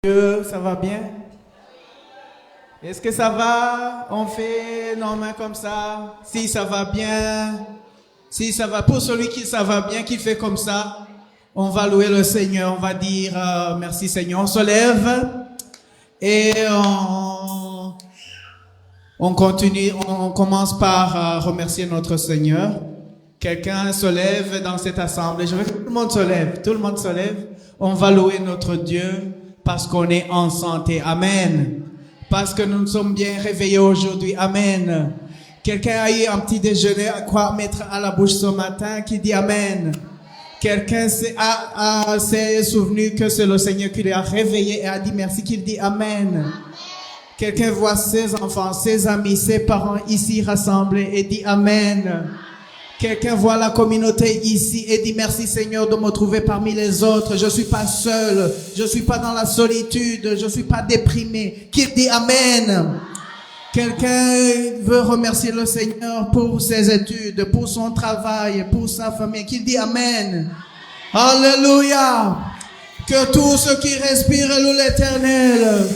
Dieu, ça va bien? Est-ce que ça va? On fait nos mains comme ça. Si ça va bien, si ça va, pour celui qui ça va bien, qui fait comme ça, on va louer le Seigneur, on va dire merci Seigneur. On se lève et on continue, on commence par remercier notre Seigneur. Quelqu'un se lève dans cette assemblée. Je veux que tout le monde se lève. Tout le monde se lève. On va louer notre Dieu parce qu'on est en santé. Amen. Parce que nous nous sommes bien réveillés aujourd'hui. Amen. Quelqu'un a eu un petit déjeuner à quoi mettre à la bouche ce matin qui dit Amen. Quelqu'un s'est souvenu que c'est le Seigneur qui l'a réveillé et a dit merci, qu'il dit Amen. Quelqu'un voit ses enfants, ses amis, ses parents ici rassemblés et dit Amen. Quelqu'un voit la communauté ici et dit merci Seigneur de me trouver parmi les autres. Je suis pas seul. Je suis pas dans la solitude. Je suis pas déprimé. Qui dit Amen. Quelqu'un veut remercier le Seigneur pour ses études, pour son travail, pour sa famille. Qui dit Amen. Alléluia. Que tous ceux qui respirent louent l'Éternel.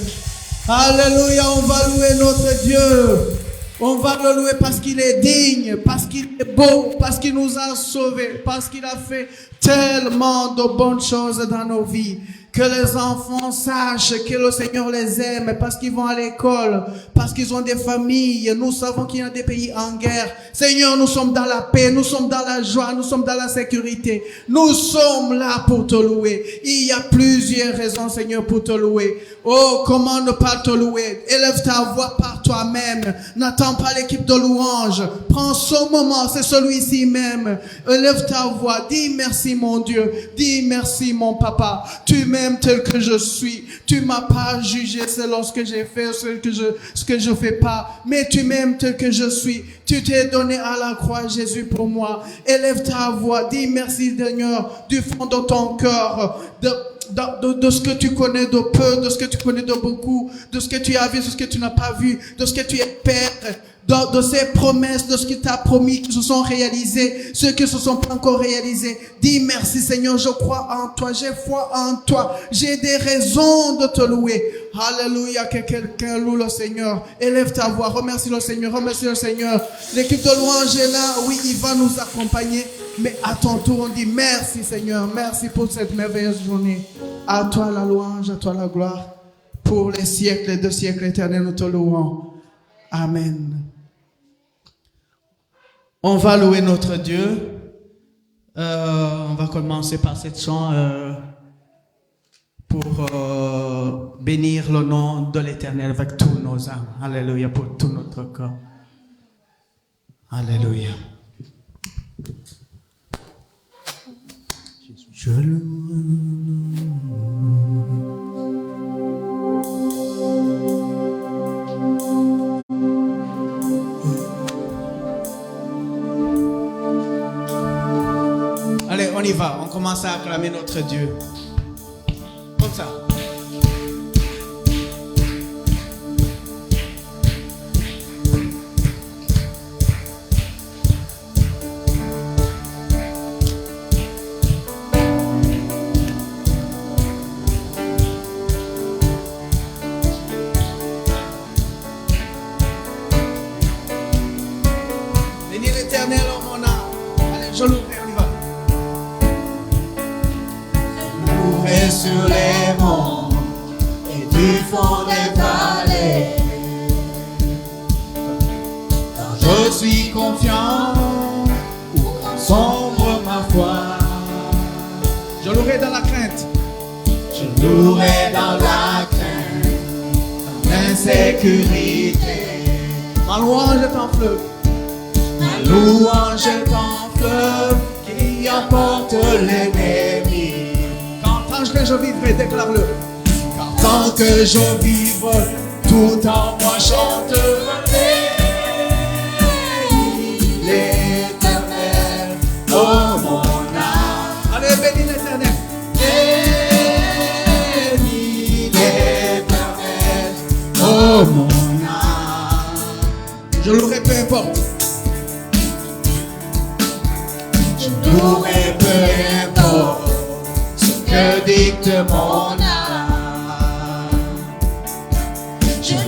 Alléluia. On va louer notre Dieu. On va le louer parce qu'il est digne, parce qu'il est beau, parce qu'il nous a sauvés, parce qu'il a fait tellement de bonnes choses dans nos vies. Que les enfants sachent que le Seigneur les aime, parce qu'ils vont à l'école, parce qu'ils ont des familles. Nous savons qu'il y a des pays en guerre. Seigneur, nous sommes dans la paix, nous sommes dans la joie, nous sommes dans la sécurité. Nous sommes là pour te louer. Il y a plusieurs raisons, Seigneur, pour te louer. Oh, comment ne pas te louer? Élève ta voix par toi-même. N'attends pas l'équipe de louange. Prends ce moment, c'est celui-ci même. Élève ta voix. Dis merci, mon Dieu. Dis merci, mon papa. Tu m'aimes tel que je suis. Tu m'as pas jugé selon ce que j'ai fait, ce que je fais pas. Mais tu m'aimes tel que je suis. Tu t'es donné à la croix, Jésus, pour moi. Élève ta voix. Dis merci, Seigneur, du fond de ton cœur. De ce que tu connais de peu, de ce que tu connais de beaucoup, de ce que tu as vu, de ce que tu n'as pas vu, de ce que tu espères, de ces promesses, de ce qu'il t'a promis qui se sont réalisés, ceux qui se sont pas encore réalisés. Dis merci Seigneur, je crois en toi, j'ai foi en toi, j'ai des raisons de te louer. Alléluia, que quelqu'un loue le Seigneur. Élève ta voix, remercie le Seigneur, remercie le Seigneur. L'équipe de louange est là, oui, il va nous accompagner. Mais à ton tour, on dit merci Seigneur, merci pour cette merveilleuse journée. À toi la louange, à toi la gloire. Pour les siècles et de siècles éternels, nous te louons. Amen. On va louer notre Dieu. On va commencer par cette chant pour bénir le nom de l'Éternel avec tous nos âmes. Alléluia, pour tout notre corps. Alléluia. Je Allez, on y va. On commence à acclamer notre Dieu. Comme ça. Sur les monts et du fond des vallées, quand je suis confiant ou quand sombre ma foi, je louerai dans la crainte. Je louerai dans la crainte, dans l'insécurité. Ma louange est en fleuve. Ma louange est en fleuve qui emporte l'ennemi. Que je vivrai, déclare-le. Car tant que je vivre, tout en moi chantera l'Éternel, oh mon âme. Allez, bénis l'Éternel. Bénis l'Éternel, oh mon âme. Je louerai peu importe. Je louerai peu importe. Que dicte mon âme.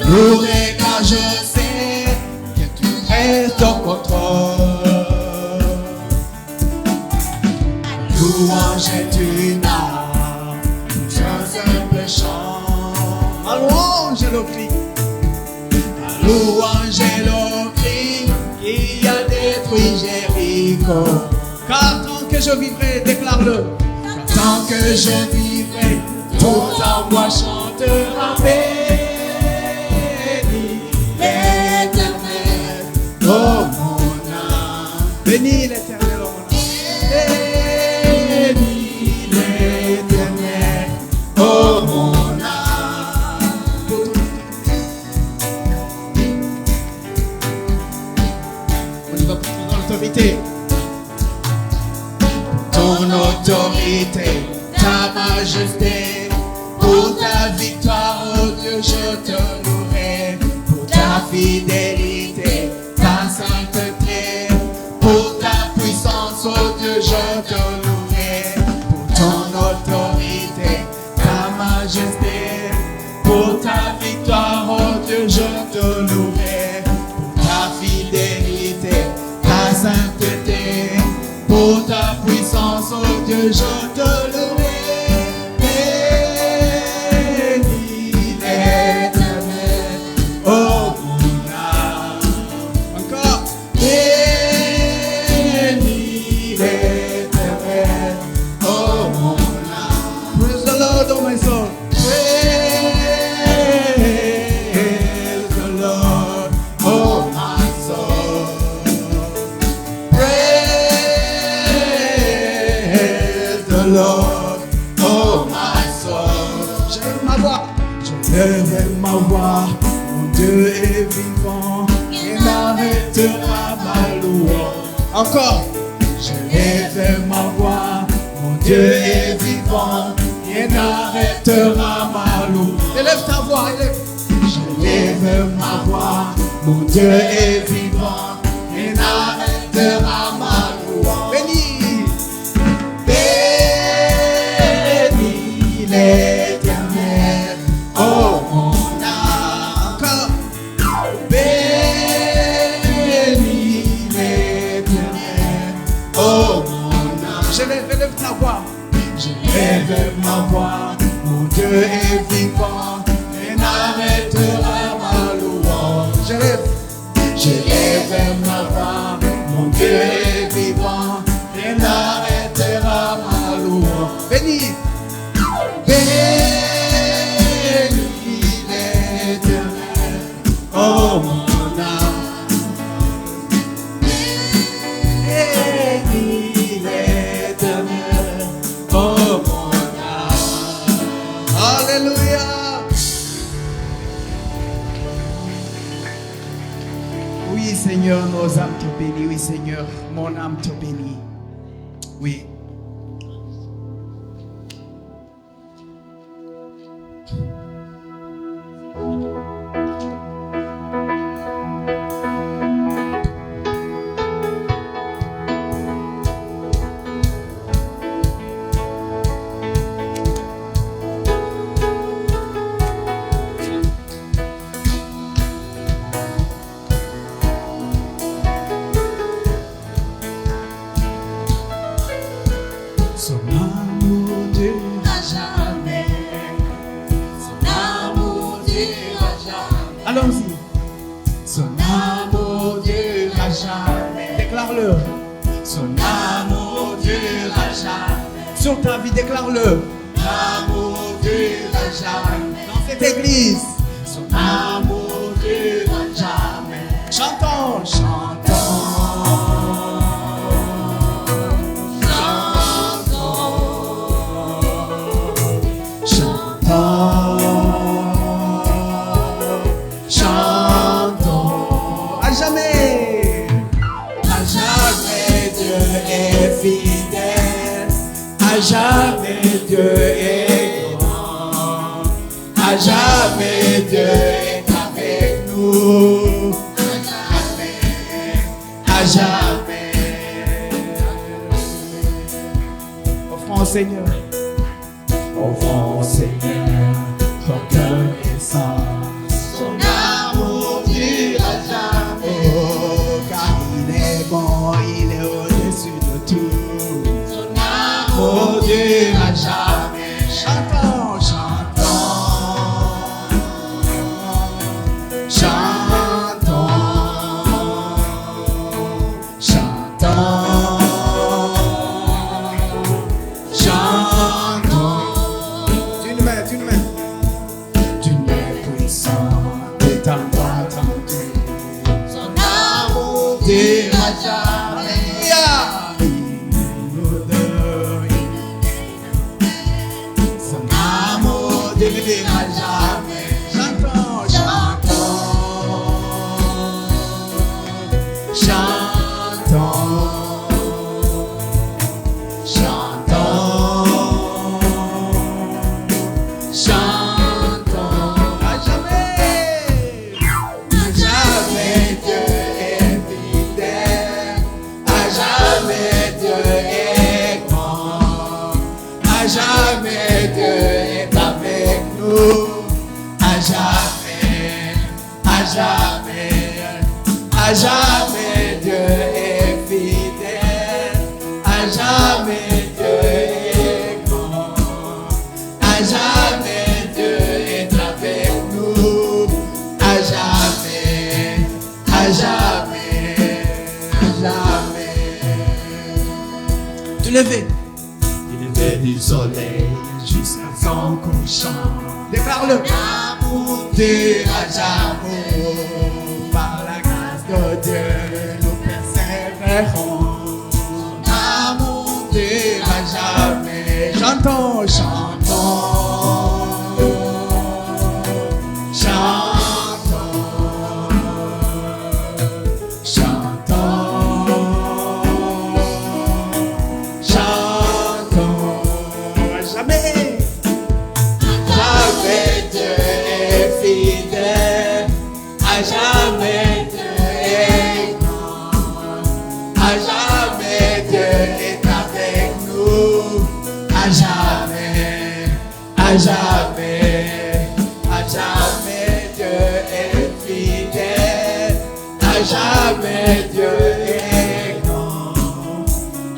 louerai car je sais que tu restes au contrôle. Louange est une arme, un simple chant. Ma louange est le cri. Ma louange est le cri qui a détruit Jéricho. Car tant que je vivrai, déclare-le. Tant que je vivrai, tout en moi chantera béni l'Éternel, oh mon âme. Bénis l'Éternel, oh mon âme. Béni l'Éternel, oh mon âme. On y va pour ton autorité. Ton autorité, ta majesté, pour ta victoire, oh Dieu, je te louerai, pour ta fidélité, ta sainteté, pour ta puissance, oh Dieu, je te louerai, pour ton autorité, ta majesté, pour ta victoire, oh Dieu, je te louerai, pour ta fidélité, ta sainteté, pour ta puissance, oh Dieu, je te louerai. Bénis l'Éternel, oh mon âme. Encore. Bénis l'Éternel, oh mon âme. Praise the Lord, oh my soul. Praise the Lord, oh my soul. Praise the Lord, oh my soul. J'élève ma voix. J'élève ma voix, mon Dieu est vivant, et n'arrêtera ma louange. Encore. J'élève ma voix, mon Dieu est vivant, et n'arrêtera ma louange. Élève ta voix, élève. J'élève ma voix, mon Dieu est vivant, et n'arrêtera ma louange. Bénis. Bénis l'Éternel, oh mon âme. Encore. Bénis l'Éternel, oh mon âme. Élève ta voix. J'élève ma voix, mon Dieu est vivant, et n'arrêtera ma louange. J'élève ma voix, mon Dieu est vivant, et n'arrêtera ma louange. Bénis. Bénis l'Éternel, oh mon âme. Bénis l'Éternel, oh mon âme. Alléluia. Oui, Seigneur, nos âmes te bénissent. Oui, Seigneur, mon âme te bénit. Oui. Son amour durera jamais. Son amour durera jamais. Allons-y. Son amour durera jamais. Déclare-le. Son amour durera jamais. Sur ta vie, déclare-le. L'amour durera jamais. Dans cette église. Son amour durera jamais. Chantons. Chantons. À jamais. À jamais Dieu est fidèle. À jamais Dieu est grand. À jamais Dieu est avec nous. À jamais. Offrons au Seigneur. Offrons au Seigneur reconnaissance. Son jamais. Chantons, chantons, chantons, chantons, chantons. À jamais, Dieu est fidèle. À jamais Dieu est grand. À jamais Dieu est avec nous. À jamais, à jamais, à jamais Dieu est fidèle. À jamais Dieu est grand. À jamais Dieu est avec nous. À jamais, à jamais, à jamais. Tu lever. Il est du soleil jusqu'à son couchant. Déclare-le. L'amour durera jamais. Par la grâce de Dieu, nous persévérons. L'amour durera jamais. Chantons, Chantons, chantons, chantons, chantons. à jamais. Jamais Dieu est fidèle. À jamais Dieu est grand. À jamais Dieu est avec nous. À jamais, à jamais, à jamais Dieu est fidèle. À jamais Dieu est grand.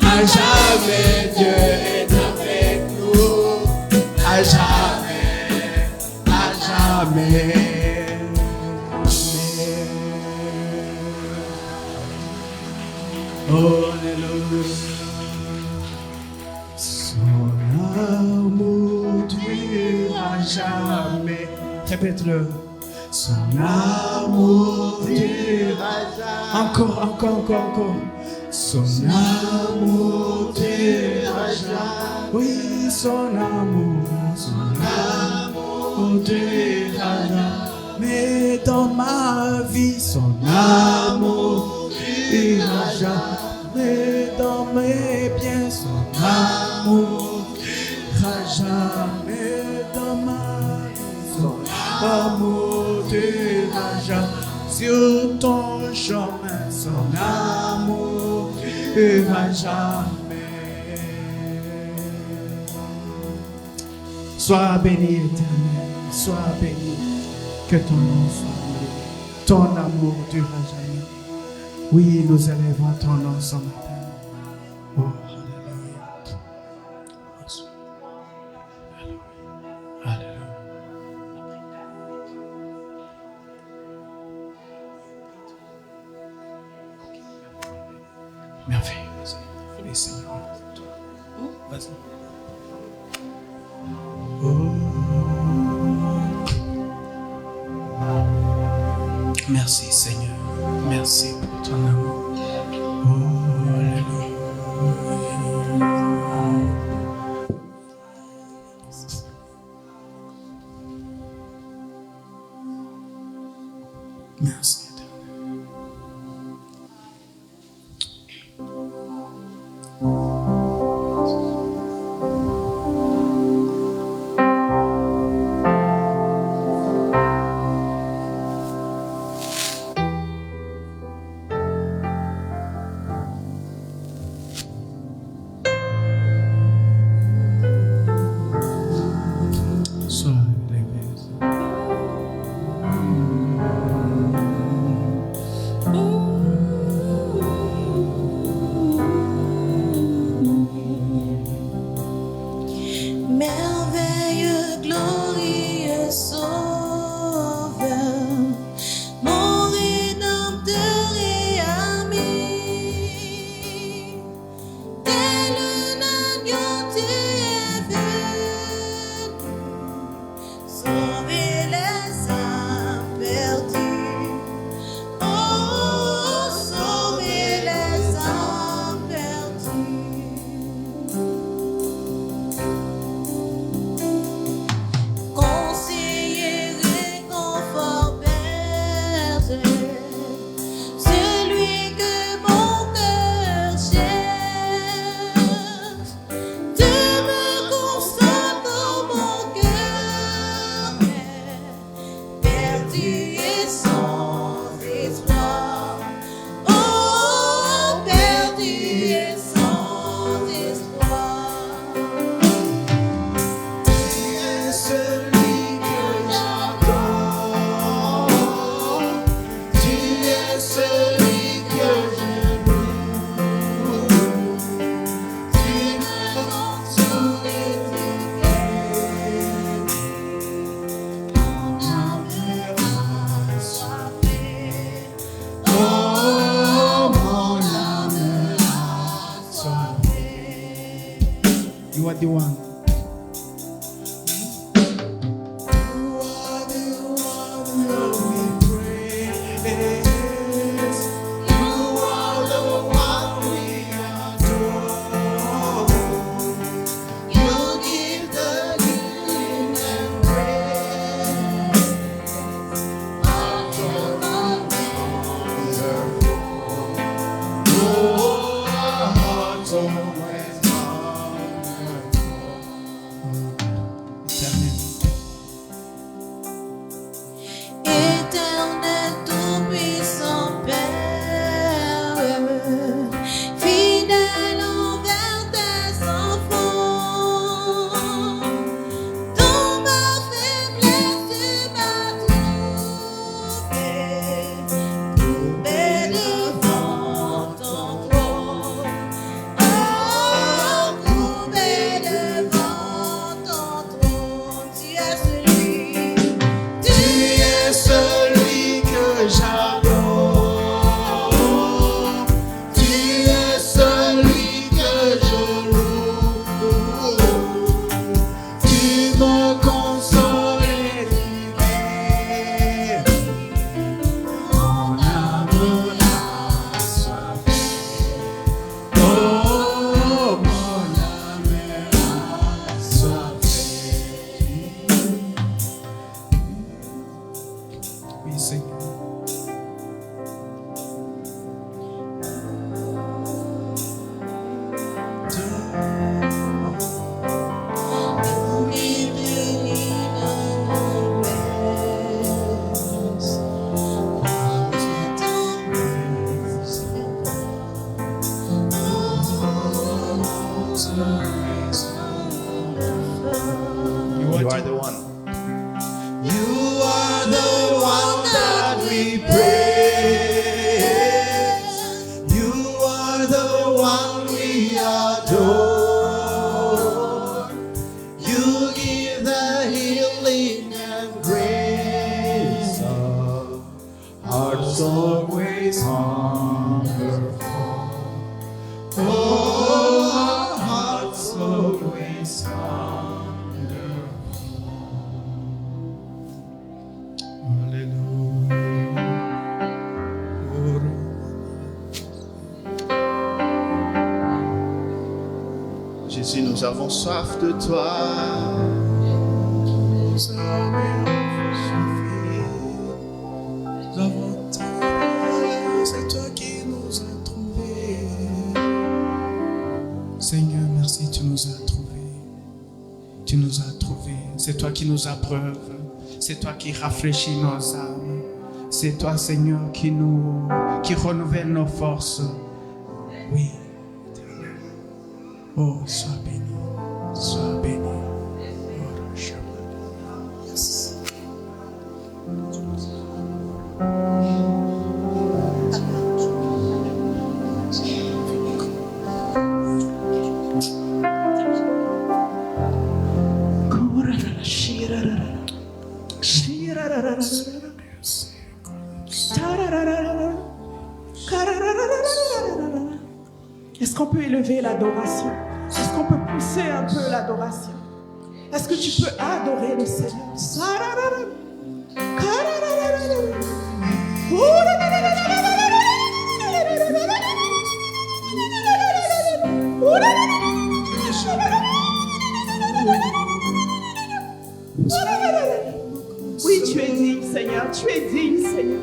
À jamais Dieu est avec nous. À jamais, à jamais. Alléluia. Son amour durera jamais. Répète-le. Son amour durera jamais. Encore, encore, encore, encore. Son amour durera jamais. Oui, son amour. Amour durera jamais. Mais dans ma vie, son Amour durera jamais. Mais dans mes biens, son amour durera jamais. Dans ma vie, son amour durera jamais. Sur ton chemin, son amour durera jamais. Sois béni, Éternel, sois béni, que ton nom soit béni. Ton amour durera jamais. Oui, nous élèvons ton nom ce matin. Oh, alléluia. Alléluia. Merveilleux, vas-y, Seigneur. Vas-y. Merci Seigneur, merci pour ton amour. Oh, alléluia. Merci Éternel. Sois élevé. Merveilleux, glorieux Sauveur, mon Rédempteur et ami. Tel un agneau tu es venu, sauver les âmes perdues. Oh, sauver les âmes perdues. Conseiller perdu et sans espoir. Oh, perdu et sans espoir. Tu es celui que j'adore. Tu es celui que je loue. Tu me rends tous les jours. Mon âme assoiffée. Oh, mon âme assoiffée. You are the one. You are the one that we praise. You are the one we adore. You give the healing and grace. Hearts are wonderful. Oh, our hearts always wonderful. Éternel. Éternel tout-puissant Père, fidèle envers tes enfants, dans ma faiblesse tu m'as trouvé devant ton trône. Oh, trouvé devant ton trône, tu es celui. Tu es celui que j'adore. Tu es celui que je loue. Tu me consoles et tu guéris. Mon âme assoiffée. Oh, mon âme assoiffée. Oui, Seigneur. You are the one. You are the one that we praise. You are the one we adore. You give the healing and grace of hearts always wonderful. Oh, our hearts always wonderful. Jésus, nous avons soif de toi. Nous avons soif. Nous avons tant. C'est toi qui nous as trouvés. Seigneur, merci, tu nous as trouvés. Tu nous as trouvés. C'est toi qui nous appreuves. C'est toi qui rafraîchis nos âmes. C'est toi, Seigneur, qui renouvelle nos forces. Oui. Oh, sois béni. Sois béni. Oh, Shabbat. Yes. Est-ce qu'on peut élever l'adoration? Est-ce qu'on peut pousser un peu l'adoration? Est-ce que tu peux adorer le Seigneur? Oui, tu es digne, Seigneur. Tu es digne, Seigneur.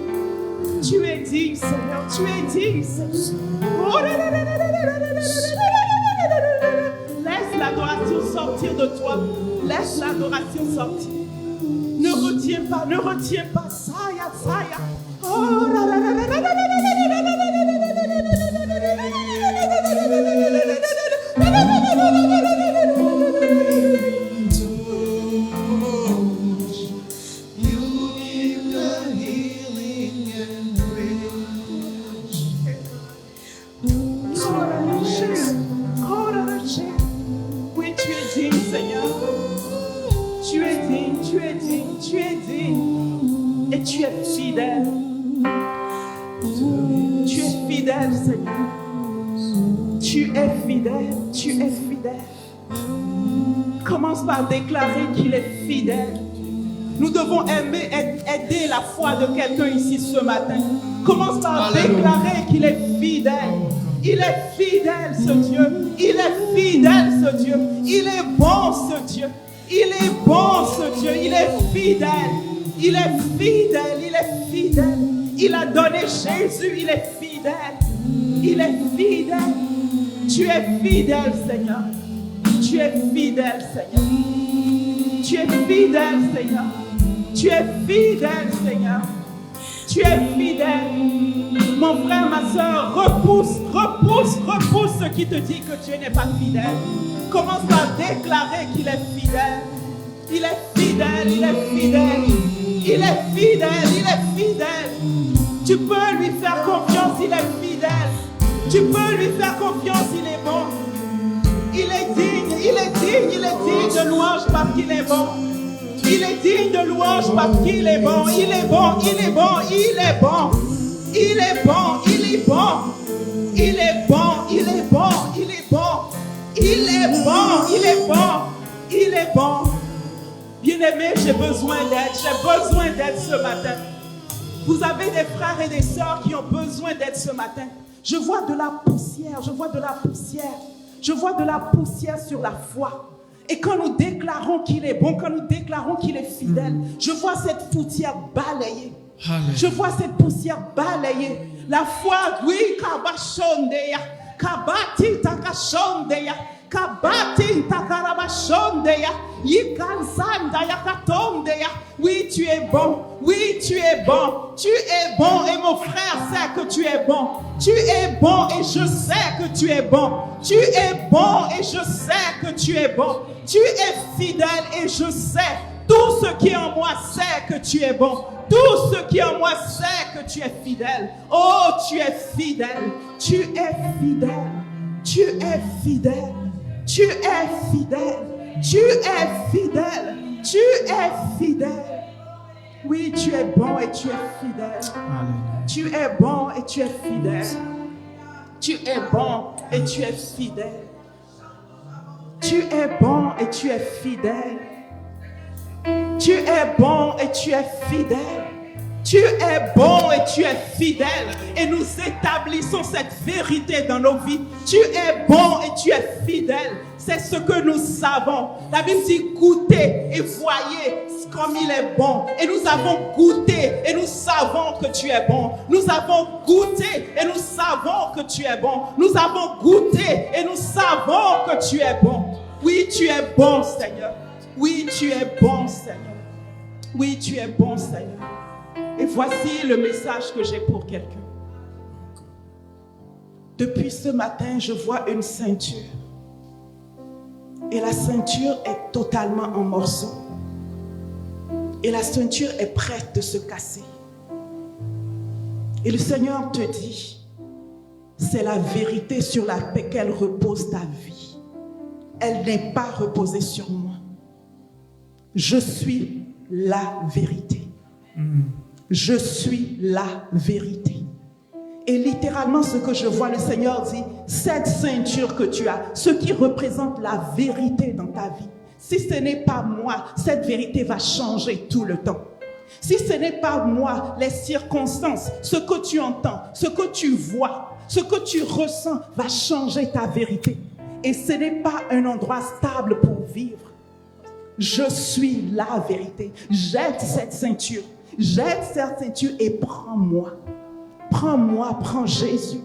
Tu es digne, Seigneur. Tu es digne, Seigneur. Laisse l'adoration sortir de toi. Laisse l'adoration sortir. Ne retiens pas, ne retiens pas ça. Saya, Saya. Oh, la, la, la, la, la, la, la, oui, tu es digne, Seigneur. Tu es digne, tu es digne, tu es digne. Et tu es fidèle. Tu es fidèle, Seigneur. Tu es fidèle, tu es fidèle. Commence par déclarer qu'il est fidèle. Nous devons aider la foi de quelqu'un ici ce matin. Commence par déclarer qu'il est fidèle. Il est fidèle, ce Dieu. Il est fidèle, ce Dieu. Il est bon, ce Dieu. Il est bon, ce Dieu. Il est fidèle. Il est fidèle. Il est fidèle. Il a donné Jésus. Il est fidèle. Il est fidèle. Tu es fidèle, Seigneur. Tu es fidèle, Seigneur. Tu es fidèle, Seigneur. Tu es fidèle, Seigneur. Tu es fidèle. Mon frère, ma soeur, repousse ce qui te dit que Dieu n'est pas fidèle. Commence par déclarer qu'il est fidèle. Il est fidèle, il est fidèle. Il est fidèle, il est fidèle. Tu peux lui faire confiance, il est fidèle. Tu peux lui faire confiance, il est bon. Il est digne, il est digne, il est digne de louange parce qu'il est bon. Il est digne de louange parce qu'il est bon. Il est bon, il est bon, il est bon. Il est bon, il est bon. Il est bon, il est bon, il est bon. Il est bon, il est bon. Il est bon. Bien-aimé, j'ai besoin d'aide. J'ai besoin d'aide ce matin. Vous avez des frères et des sœurs qui ont besoin d'aide ce matin. Je vois de la poussière, je vois de la poussière. Je vois de la poussière sur la foi. Et quand nous déclarons qu'il est bon, quand nous déclarons qu'il est fidèle, je vois cette poussière balayée. Je vois cette poussière balayée. La foi, oui, kabashondeya, kabati takashondeya, kabati takarabashondeya, yikanzanda yakatondeya. Oui, tu es bon. Oui, tu es bon. Tu es bon et mon frère sait que tu es bon. Tu es bon et je sais que tu es bon. Tu es bon et je sais que tu es bon. Tu es fidèle et je sais. Tout ce qui est en moi sait que tu es bon. Tout ce qui est en moi sait que tu es fidèle. Oh, tu es fidèle. Tu es fidèle. Tu es fidèle. Tu es fidèle. Tu es fidèle. Tu es fidèle. Oui, tu es bon et tu es fidèle. Tu es bon et tu es fidèle. Tu es bon et tu es fidèle. Tu es bon et tu es fidèle. Tu es bon et tu es fidèle. Tu es bon et tu es fidèle. Et nous établissons cette vérité dans nos vies. Tu es bon et tu es fidèle. C'est ce que nous savons. La Bible dit goûtez et voyez comme il est bon. Et nous avons goûté et nous savons que tu es bon. Nous avons goûté et nous savons que tu es bon. Nous avons goûté et nous savons que tu es bon. Oui, tu es bon, Seigneur. Oui, tu es bon, Seigneur. Oui, tu es bon, Seigneur. Et voici le message que j'ai pour quelqu'un. Depuis ce matin, je vois une ceinture. Et la ceinture est totalement en morceaux. Et la ceinture est prête de se casser. Et le Seigneur te dit, c'est la vérité sur laquelle repose ta vie. Elle n'est pas reposée sur moi. Je suis la vérité. Je suis la vérité. Et littéralement, ce que je vois, le Seigneur dit, cette ceinture que tu as, ce qui représente la vérité dans ta vie, si ce n'est pas moi, cette vérité va changer tout le temps. Si ce n'est pas moi, les circonstances, ce que tu entends, ce que tu vois, ce que tu ressens va changer ta vérité. Et ce n'est pas un endroit stable pour vivre. Je suis la vérité. Jette cette ceinture. Jette cette ceinture et prends-moi. Prends-moi, prends Jésus.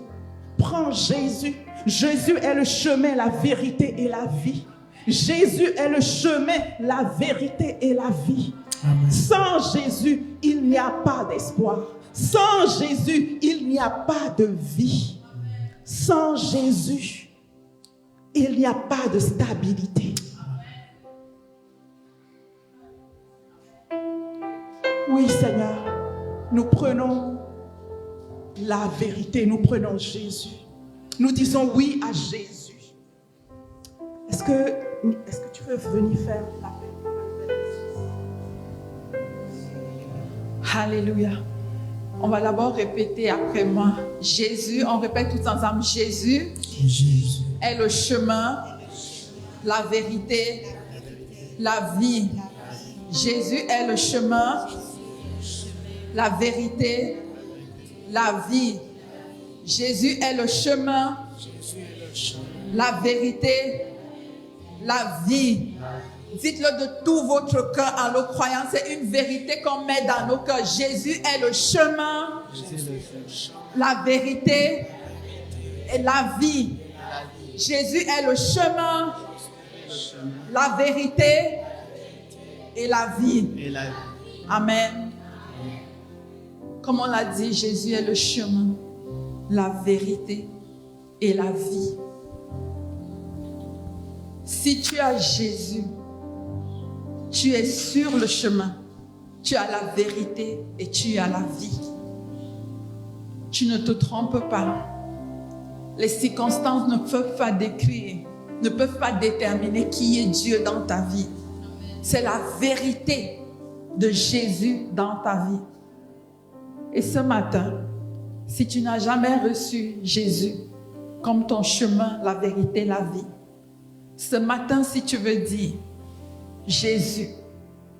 Prends Jésus. Jésus est le chemin, la vérité et la vie. Jésus est le chemin, la vérité et la vie. Amen. Sans Jésus, il n'y a pas d'espoir. Sans Jésus, il n'y a pas de vie. Sans Jésus, il n'y a pas de stabilité. Oui, Seigneur, nous prenons la vérité, nous prenons Jésus. Nous disons oui à Jésus. Est-ce que tu veux venir faire l'appel? Alléluia. On va d'abord répéter après moi. Jésus, on répète tous ensemble. Jésus est le chemin, la vérité, la vie. Jésus est le chemin, la vérité, la vie. Jésus est le chemin, la vérité, la vie. Dites-le de tout votre cœur en le croyant. C'est une vérité qu'on met dans nos cœurs. Jésus est le chemin, la vérité et la vie. Jésus est le chemin, la vérité et la vie. Amen. Comme on l'a dit, Jésus est le chemin, la vérité et la vie. Si tu as Jésus, tu es sur le chemin, tu as la vérité et tu as la vie. Tu ne te trompes pas. Les circonstances ne peuvent pas décrire, ne peuvent pas déterminer qui est Dieu dans ta vie. C'est la vérité de Jésus dans ta vie. Et ce matin, si tu n'as jamais reçu Jésus comme ton chemin, la vérité, la vie, ce matin, si tu veux dire, Jésus,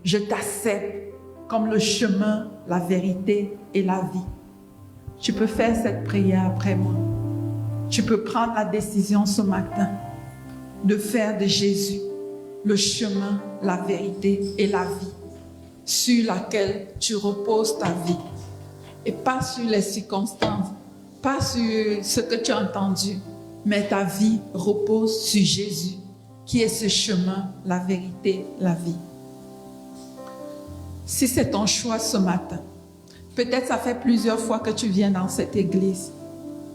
je t'accepte comme le chemin, la vérité et la vie. Tu peux faire cette prière après moi. Tu peux prendre la décision ce matin de faire de Jésus le chemin, la vérité et la vie sur laquelle tu reposes ta vie. Et pas sur les circonstances, pas sur ce que tu as entendu, mais ta vie repose sur Jésus, qui est ce chemin, la vérité, la vie. Si c'est ton choix ce matin, peut-être ça fait plusieurs fois que tu viens dans cette église,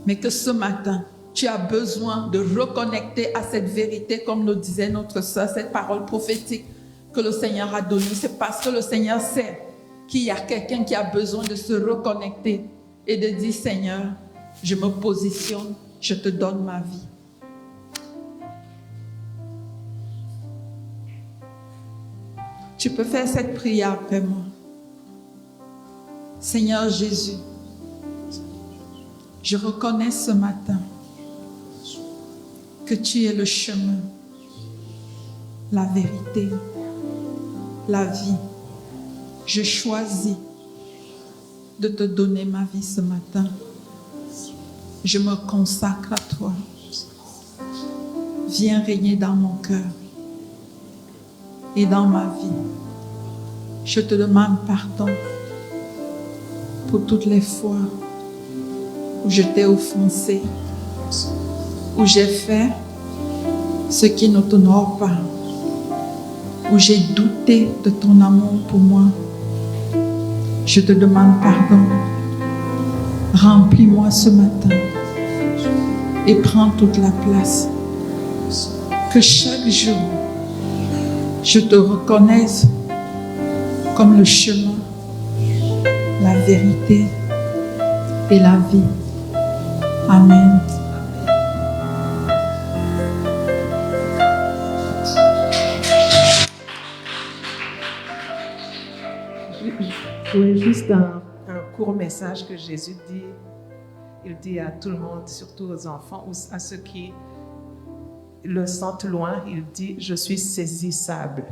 mais que ce matin, tu as besoin de reconnecter à cette vérité, comme nous disait notre sœur, cette parole prophétique que le Seigneur a donnée. C'est parce que le Seigneur sait qu'il y a quelqu'un qui a besoin de se reconnecter et de dire, Seigneur, je me positionne, je te donne ma vie. Tu peux faire cette prière après moi. Seigneur Jésus, je reconnais ce matin que tu es le chemin, la vérité, la vie. Je choisis de te donner ma vie ce matin. Je me consacre à toi. Viens régner dans mon cœur et dans ma vie. Je te demande pardon pour toutes les fois où je t'ai offensé, où j'ai fait ce qui ne t'honore pas, où j'ai douté de ton amour pour moi. Je te demande pardon. Remplis-moi ce matin et prends toute la place. Que chaque jour, je te reconnaisse comme le chemin, la vérité et la vie. Amen. Oui, juste un court message que Jésus dit. Il dit à tout le monde, surtout aux enfants ou à ceux qui le sentent loin, il dit, je suis saisissable.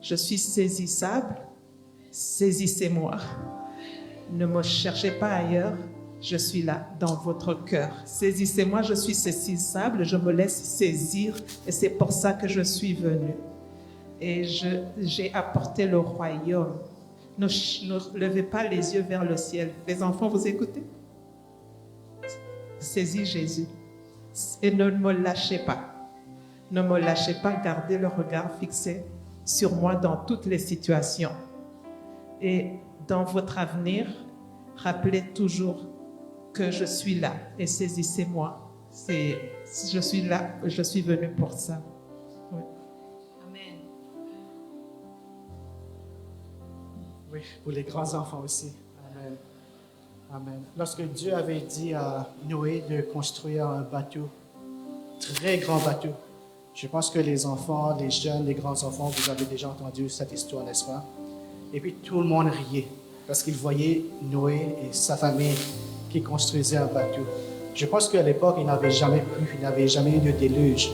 Je suis saisissable, saisissez-moi. Ne me cherchez pas ailleurs, je suis là, dans votre cœur. Saisissez-moi, je suis saisissable, je me laisse saisir et c'est pour ça que je suis venue. Et j'ai apporté le royaume. Ne levez pas les yeux vers le ciel. Les enfants, vous écoutez? Saisis Jésus et ne me lâchez pas. Ne me lâchez pas, gardez le regard fixé sur moi dans toutes les situations. Et dans votre avenir, rappelez toujours que je suis là et saisissez-moi. Je suis là, je suis venu pour ça. Oui. Amen. Oui, pour les grands enfants aussi. Amen. Amen. Lorsque Dieu avait dit à Noé de construire un bateau, très grand bateau, je pense que les enfants, les jeunes, les grands enfants, vous avez déjà entendu cette histoire, n'est-ce pas? Et puis tout le monde riait parce qu'ils voyaient Noé et sa famille qui construisaient un bateau. Je pense qu'à l'époque, il n'avait jamais plu, il n'avait jamais eu de déluge.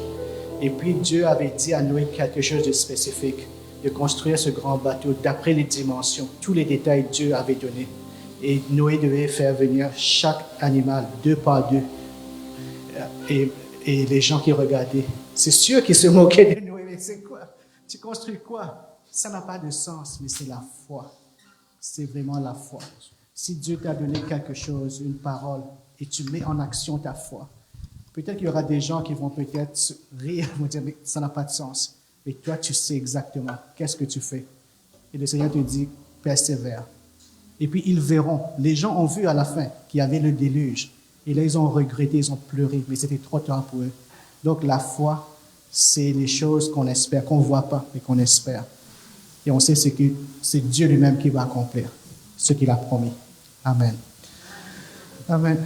Et puis Dieu avait dit à Noé quelque chose de spécifique, de construire ce grand bateau d'après les dimensions. Tous les détails Dieu avait donnés. Et Noé devait faire venir chaque animal, 2 par 2. Et les gens qui regardaient, c'est sûr qu'ils se moquaient de Noé. Mais c'est quoi? Tu construis quoi? Ça n'a pas de sens, mais c'est la foi. C'est vraiment la foi. Si Dieu t'a donné quelque chose, une parole, et tu mets en action ta foi, peut-être qu'il y aura des gens qui vont peut-être rire, vont dire, mais ça n'a pas de sens. Mais toi, tu sais exactement qu'est-ce que tu fais. Et le Seigneur te dit, persévère. Et puis, ils verront. Les gens ont vu à la fin qu'il y avait le déluge. Et là, ils ont regretté, ils ont pleuré, mais c'était trop tard pour eux. Donc, la foi, c'est les choses qu'on espère, qu'on ne voit pas, mais qu'on espère. Et on sait que c'est Dieu lui-même qui va accomplir ce qu'il a promis. Amen. Amen.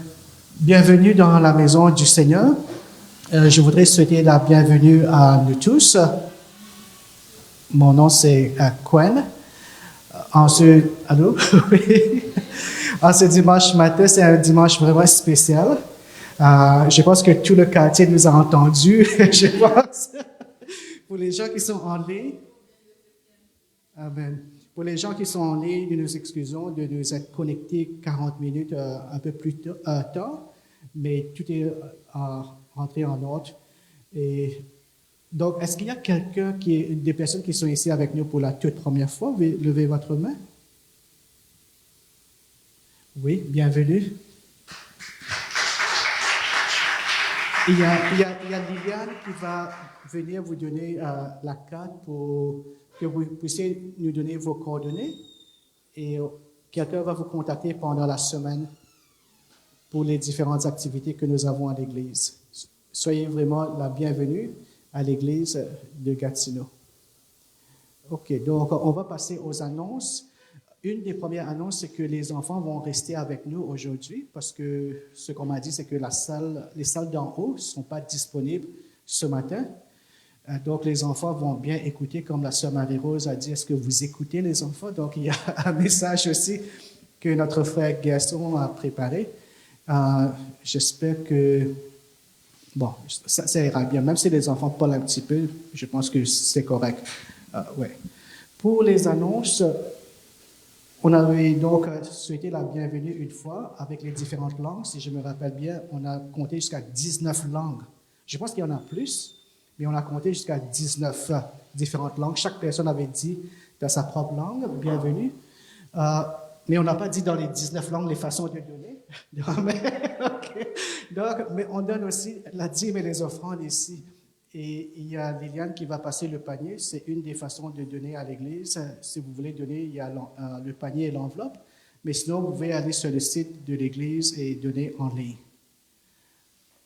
Bienvenue dans la maison du Seigneur. Je voudrais souhaiter la bienvenue à nous tous. Mon nom, c'est Quen. Allô? Oui. En ce dimanche matin, c'est un dimanche vraiment spécial. Je pense que tout le quartier nous a entendus, je pense. Pour les gens qui sont en ligne, amen. Pour les gens qui sont en ligne, nous nous excusons de nous être connectés 40 minutes un peu plus tard, mais tout est rentré en ordre. Et donc, est-ce qu'il y a des personnes qui sont ici avec nous pour la toute première fois? Levez votre main. Oui, bienvenue. Il y a Liliane qui va venir vous donner la carte pour que vous puissiez nous donner vos coordonnées. Et quelqu'un va vous contacter pendant la semaine pour les différentes activités que nous avons à l'Église. Soyez vraiment la bienvenue à l'Église de Gatineau. OK, donc on va passer aux annonces. Une des premières annonces, c'est que les enfants vont rester avec nous aujourd'hui parce que ce qu'on m'a dit, c'est que les salles d'en haut ne sont pas disponibles ce matin. Donc, les enfants vont bien écouter, comme la sœur Marie-Rose a dit, est-ce que vous écoutez les enfants? Donc, il y a un message aussi que notre frère Gaston a préparé. J'espère que, bon, ça ira bien. Même si les enfants parlent un petit peu, je pense que c'est correct. Ouais. Pour les annonces, on avait donc souhaité la bienvenue une fois avec les différentes langues. Si je me rappelle bien, on a compté jusqu'à 19 langues. Je pense qu'il y en a plus, mais on a compté jusqu'à 19 différentes langues. Chaque personne avait dit dans sa propre langue, bienvenue. Mais on n'a pas dit dans les 19 langues les façons de donner. Okay. Donc, mais on donne aussi la dîme et les offrandes ici. Et il y a Liliane qui va passer le panier. C'est une des façons de donner à l'Église. Si vous voulez donner, il y a le panier et l'enveloppe. Mais sinon, vous pouvez aller sur le site de l'Église et donner en ligne.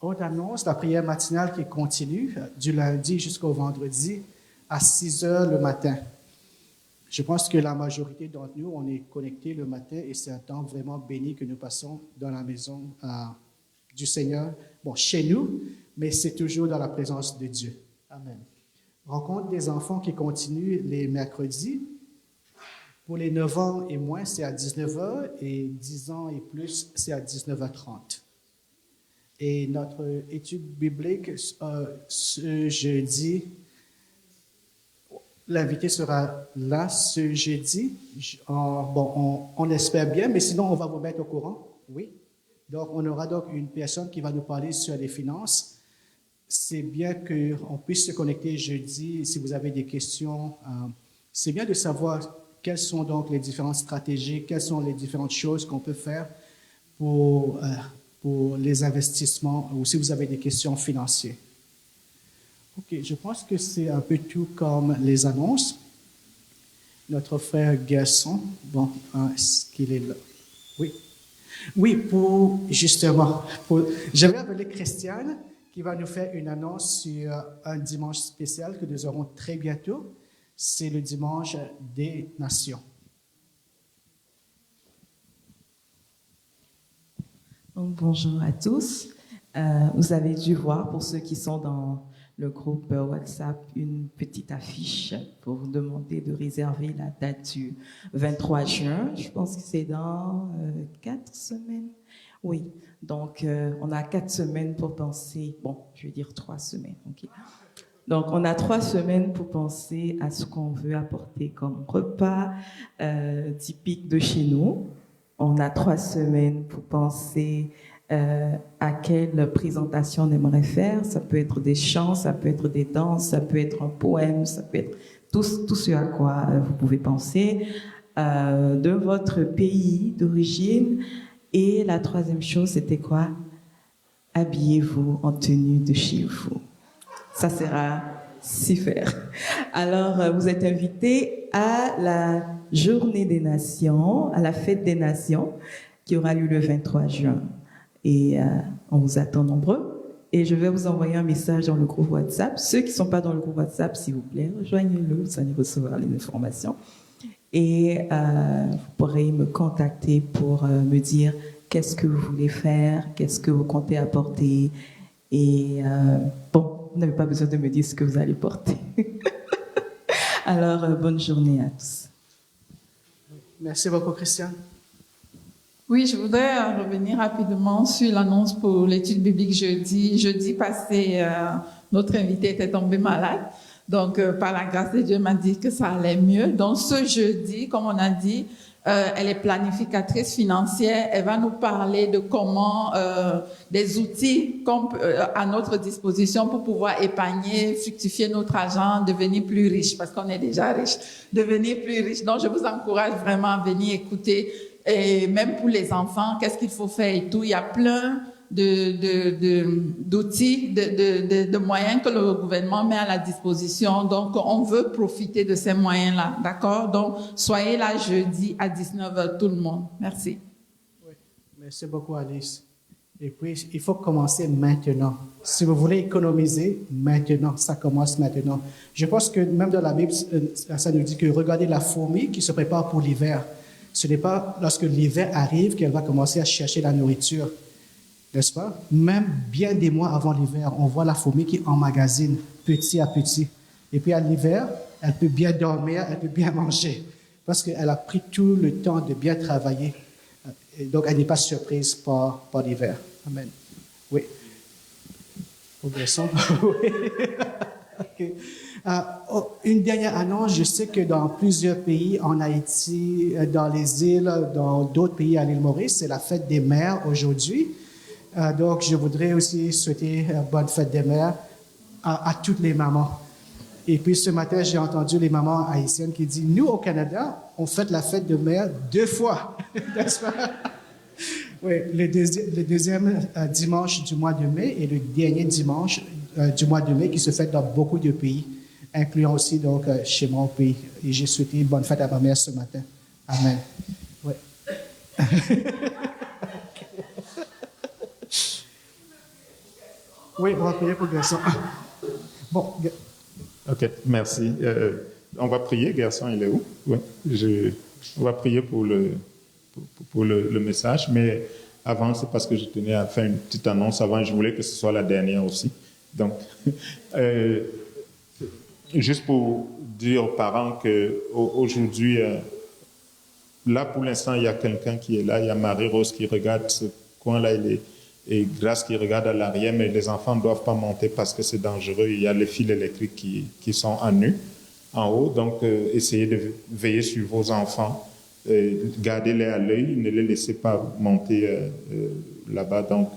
Autre annonce, la prière matinale qui continue du lundi jusqu'au vendredi à 6 heures le matin. Je pense que la majorité d'entre nous, on est connectés le matin et c'est un temps vraiment béni que nous passons dans la maison du Seigneur. Bon, chez nous, mais c'est toujours dans la présence de Dieu. Amen. Rencontre des enfants qui continue les mercredis. Pour les 9 ans et moins, c'est à 19h et 10 ans et plus, c'est à 19h30. Et notre étude biblique, ce jeudi, l'invité sera là ce jeudi. On espère bien, mais sinon on va vous mettre au courant. Oui. Donc, on aura donc une personne qui va nous parler sur les finances. C'est bien qu'on puisse se connecter jeudi. Si vous avez des questions, c'est bien de savoir quelles sont donc les différentes stratégies, quelles sont les différentes choses qu'on peut faire pour les investissements ou si vous avez des questions financières. OK, je pense que c'est un peu tout comme les annonces. notre frère Gerson. Bon, est-ce qu'il est là? Oui. Oui, je vais appeler Christiane qui va nous faire une annonce sur un dimanche spécial que nous aurons très bientôt. C'est le dimanche des Nations. Donc, bonjour à tous. Vous avez dû voir, pour ceux qui sont dans le groupe WhatsApp, une petite affiche pour vous demander de réserver la date du 23 juin. Je pense que c'est dans 4 semaines. Oui, donc on a 4 semaines pour penser, bon, je vais dire 3 semaines. Okay. Donc on a 3 semaines pour penser à ce qu'on veut apporter comme repas typique de chez nous. On a 3 semaines pour penser à quelle présentation on aimerait faire. Ça peut être des chants, ça peut être des danses, ça peut être un poème, ça peut être tout ce à quoi vous pouvez penser, de votre pays d'origine. Et la 3e chose, c'était quoi? Habillez-vous en tenue de chez vous. Ça sera super. Alors, vous êtes invités à la Journée des Nations, à la Fête des Nations, qui aura lieu le 23 juin. Et on vous attend nombreux. Et je vais vous envoyer un message dans le groupe WhatsApp. Ceux qui ne sont pas dans le groupe WhatsApp, s'il vous plaît, rejoignez-le, vous allez recevoir les informations. Et vous pourrez me contacter pour me dire qu'est-ce que vous voulez faire, qu'est-ce que vous comptez apporter. Et bon, vous n'avez pas besoin de me dire ce que vous allez porter. Alors, bonne journée à tous. Merci beaucoup, Christiane. Oui, je voudrais revenir rapidement sur l'annonce pour l'étude biblique jeudi. Jeudi passé, notre invité était tombé malade. Donc, par la grâce de Dieu, m'a dit que ça allait mieux. Donc, ce jeudi, comme on a dit, elle est planificatrice financière. Elle va nous parler de comment des outils à notre disposition pour pouvoir épargner, fructifier notre argent, devenir plus riche, parce qu'on est déjà riche, devenir plus riche. Donc, je vous encourage vraiment à venir écouter. Et même pour les enfants, qu'est-ce qu'il faut faire et tout. Il y a plein d'outils, de moyens que le gouvernement met à la disposition. Donc, on veut profiter de ces moyens-là, d'accord? Donc, soyez là jeudi à 19h, tout le monde. Merci. Oui, merci beaucoup, Alice. Et puis, il faut commencer maintenant. Si vous voulez économiser, maintenant, ça commence maintenant. Je pense que même dans la Bible, ça nous dit que regardez la fourmi qui se prépare pour l'hiver. Ce n'est pas lorsque l'hiver arrive qu'elle va commencer à chercher la nourriture, n'est-ce pas? Même bien des mois avant l'hiver, on voit la fourmi qui emmagasine petit à petit. Et puis à l'hiver, elle peut bien dormir, elle peut bien manger, parce qu'elle a pris tout le temps de bien travailler. Et donc, elle n'est pas surprise par l'hiver. Amen. Oui. Progressons. Oui. Okay. Une dernière annonce, je sais que dans plusieurs pays, en Haïti, dans les îles, dans d'autres pays à l'île Maurice, c'est la fête des mères aujourd'hui. Donc, je voudrais aussi souhaiter bonne fête des mères à toutes les mamans. Et puis, ce matin, j'ai entendu les mamans haïtiennes qui disent, nous, au Canada, on fête la fête des mères 2 fois. N'est-ce pas? Oui, le deuxième dimanche du mois de mai et le dernier dimanche du mois de mai qui se fête dans beaucoup de pays, incluant aussi donc chez moi au pays. Et j'ai souhaité une bonne fête à ma mère ce matin. Amen. Oui. Oui, on va prier pour Gerson. Bon. OK, merci. On va prier. Gerson, il est où? Oui. On va prier pour le message, mais avant, c'est parce que je tenais à faire une petite annonce avant. Je voulais que ce soit la dernière aussi. Donc, juste pour dire aux parents qu'aujourd'hui, là, pour l'instant, il y a quelqu'un qui est là. Il y a Marie-Rose qui regarde ce coin-là et Grâce qui regarde à l'arrière, mais les enfants ne doivent pas monter parce que c'est dangereux. Il y a les fils électriques qui sont en nu, en haut. Donc, essayez de veiller sur vos enfants. Gardez-les à l'œil. Ne les laissez pas monter là-bas. Donc,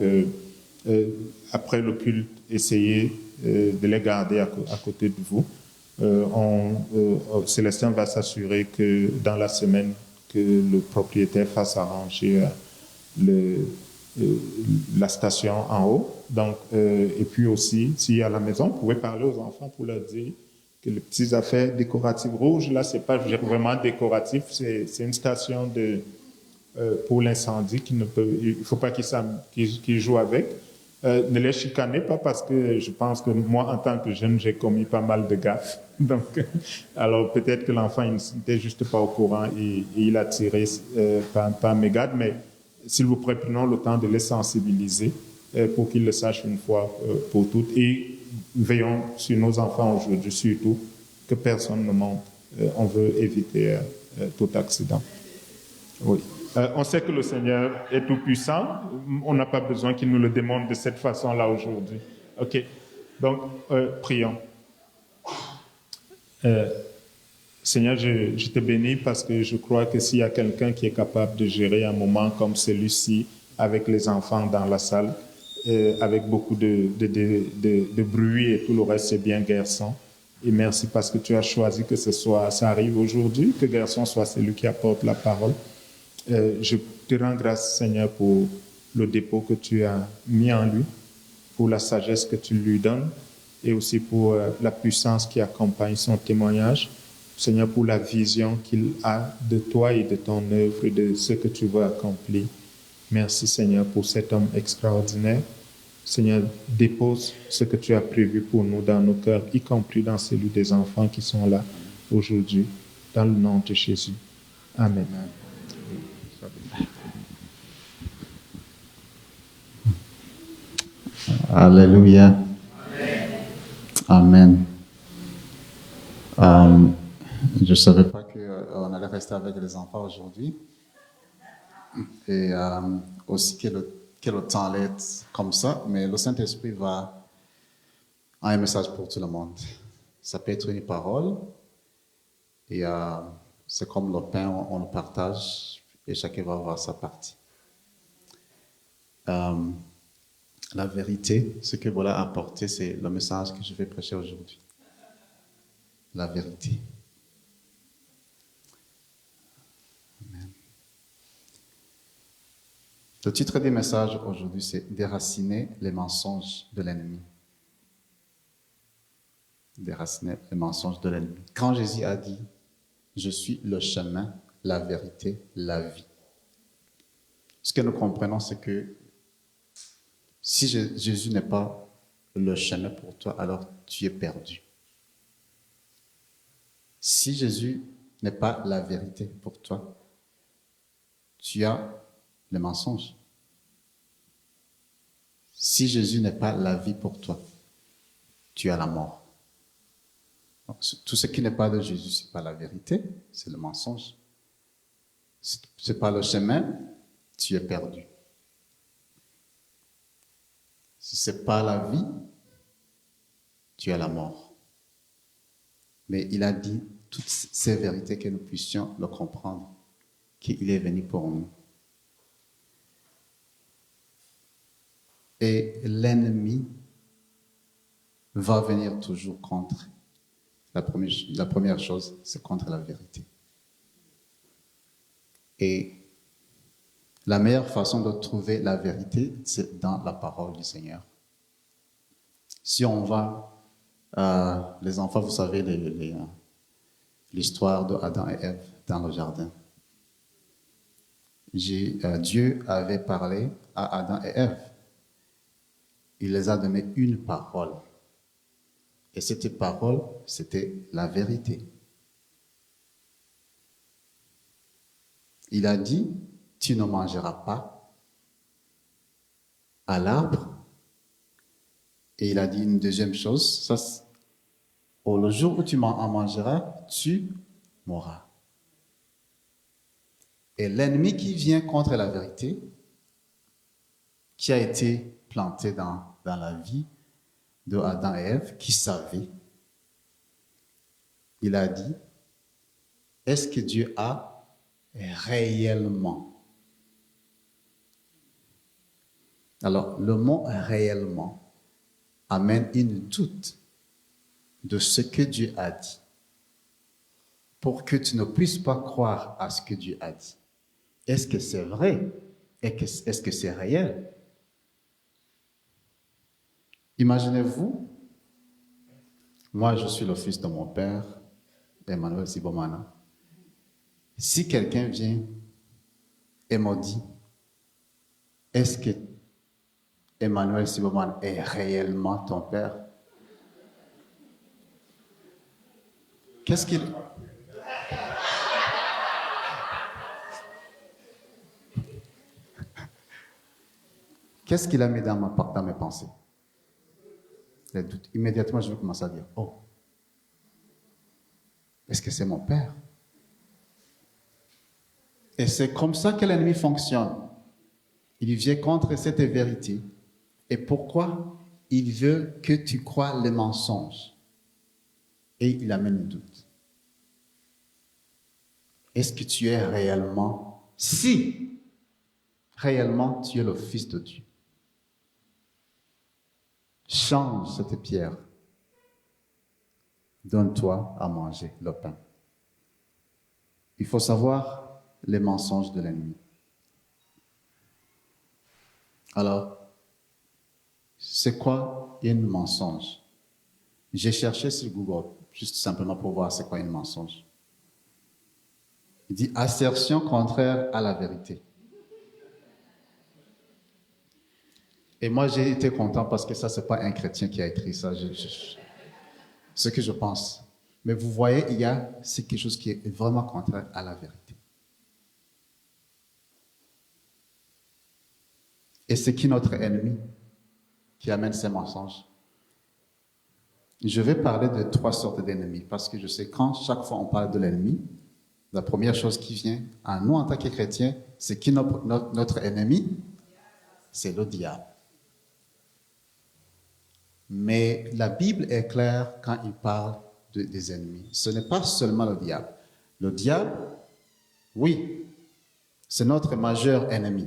après le culte, essayez de les garder à côté de vous. Célestin va s'assurer que dans la semaine, que le propriétaire fasse arranger la station en haut. Donc, et puis aussi, si à la maison, vous pouvez parler aux enfants pour leur dire que les petites affaires décoratives rouges, là, c'est pas vraiment décoratif, c'est une station pour l'incendie il ne faut pas qu'ils jouent avec. Ne les chicanez pas parce que je pense que moi, en tant que jeune, j'ai commis pas mal de gaffes. Donc, alors peut-être que l'enfant n'était juste pas au courant et il a tiré par mégarde, mais s'il vous plaît, prenons le temps de les sensibiliser pour qu'ils le sachent une fois pour toutes. Et veillons sur nos enfants aujourd'hui, surtout, que personne ne monte. On veut éviter tout accident. Oui. On sait que le Seigneur est tout-puissant. On n'a pas besoin qu'il nous le démontre de cette façon-là aujourd'hui. OK. Donc, prions. Seigneur, je te bénis parce que je crois que s'il y a quelqu'un qui est capable de gérer un moment comme celui-ci avec les enfants dans la salle, avec beaucoup de bruit et tout le reste, c'est bien Gerson. Et merci parce que tu as choisi que ça arrive aujourd'hui, que Gerson soit celui qui apporte la parole. Je te rends grâce, Seigneur, pour le dépôt que tu as mis en lui, pour la sagesse que tu lui donnes et aussi pour la puissance qui accompagne son témoignage. Seigneur, pour la vision qu'il a de toi et de ton œuvre et de ce que tu veux accomplir. Merci, Seigneur, pour cet homme extraordinaire. Seigneur, dépose ce que tu as prévu pour nous dans nos cœurs, y compris dans celui des enfants qui sont là aujourd'hui, dans le nom de Jésus. Amen. Alléluia. Amen. Je ne savais pas qu'on allait rester avec les enfants aujourd'hui. Et aussi que le temps allait être comme ça. Mais le Saint-Esprit a un message pour tout le monde. Ça peut être une parole. Et c'est comme le pain, on le partage. Et chacun va avoir sa partie. La vérité, ce que voilà a apporté, c'est le message que je vais prêcher aujourd'hui. La vérité. Amen. Le titre des messages aujourd'hui, c'est « Déraciner les mensonges de l'ennemi ». Déraciner les mensonges de l'ennemi. Quand Jésus a dit « Je suis le chemin, la vérité, la vie », ce que nous comprenons, c'est que si Jésus n'est pas le chemin pour toi, alors tu es perdu. Si Jésus n'est pas la vérité pour toi, tu as le mensonge. Si Jésus n'est pas la vie pour toi, tu as la mort. Donc, tout ce qui n'est pas de Jésus, ce n'est pas la vérité, c'est le mensonge. Ce n'est pas le chemin, tu es perdu. Si ce n'est pas la vie, tu as la mort. Mais il a dit toutes ces vérités que nous puissions le comprendre, qu'il est venu pour nous. Et l'ennemi va venir toujours contre. La première chose, c'est contre la vérité. Et la meilleure façon de trouver la vérité, c'est dans la parole du Seigneur. Si on va, les enfants, vous savez, l'histoire d'Adam et Ève dans le jardin. Dieu avait parlé à Adam et Ève. Il les a donné une parole. Et cette parole, c'était la vérité. Il a dit, tu ne mangeras pas à l'arbre. Et il a dit une deuxième chose, le jour où tu en mangeras, tu mourras. Et l'ennemi qui vient contre la vérité, qui a été planté dans la vie de Adam et Ève, qui savaient, il a dit, est-ce que Dieu a réellement? Alors, le mot réellement amène une doute de ce que Dieu a dit, pour que tu ne puisses pas croire à ce que Dieu a dit. Est-ce que c'est vrai? Est-ce que c'est réel? Imaginez-vous, Moi, je suis le fils de mon père, Emmanuel Sibomana. Si quelqu'un vient et me dit, est-ce que Emmanuel Sibomana est réellement ton père? Qu'est-ce qu'il... Qu'est-ce qu'il a mis dans mes pensées? Les doutes. Immédiatement, je vais commencer à dire, oh, est-ce que c'est mon père? Et c'est comme ça que l'ennemi fonctionne. Il vient contre cette vérité. Et pourquoi? Il veut que tu crois les mensonges. Et il amène le doute. Est-ce que tu es réellement, si réellement tu es le Fils de Dieu? Change cette pierre. Donne-toi à manger le pain. Il faut savoir les mensonges de l'ennemi. Alors, c'est quoi un mensonge? J'ai cherché sur Google, juste simplement pour voir c'est quoi un mensonge. Il dit assertion contraire à la vérité. Et moi, j'ai été content parce que ça, c'est pas un chrétien qui a écrit ça. Ce que je pense. Mais vous voyez, c'est quelque chose qui est vraiment contraire à la vérité. Et c'est qui notre ennemi qui amène ces mensonges? Je vais parler de 3 sortes d'ennemis parce que je sais quand chaque fois on parle de l'ennemi, la première chose qui vient à nous en tant que chrétiens, c'est qui notre ennemi? C'est le diable. Mais la Bible est claire quand il parle des ennemis. Ce n'est pas seulement le diable. Le diable, oui, c'est notre majeur ennemi.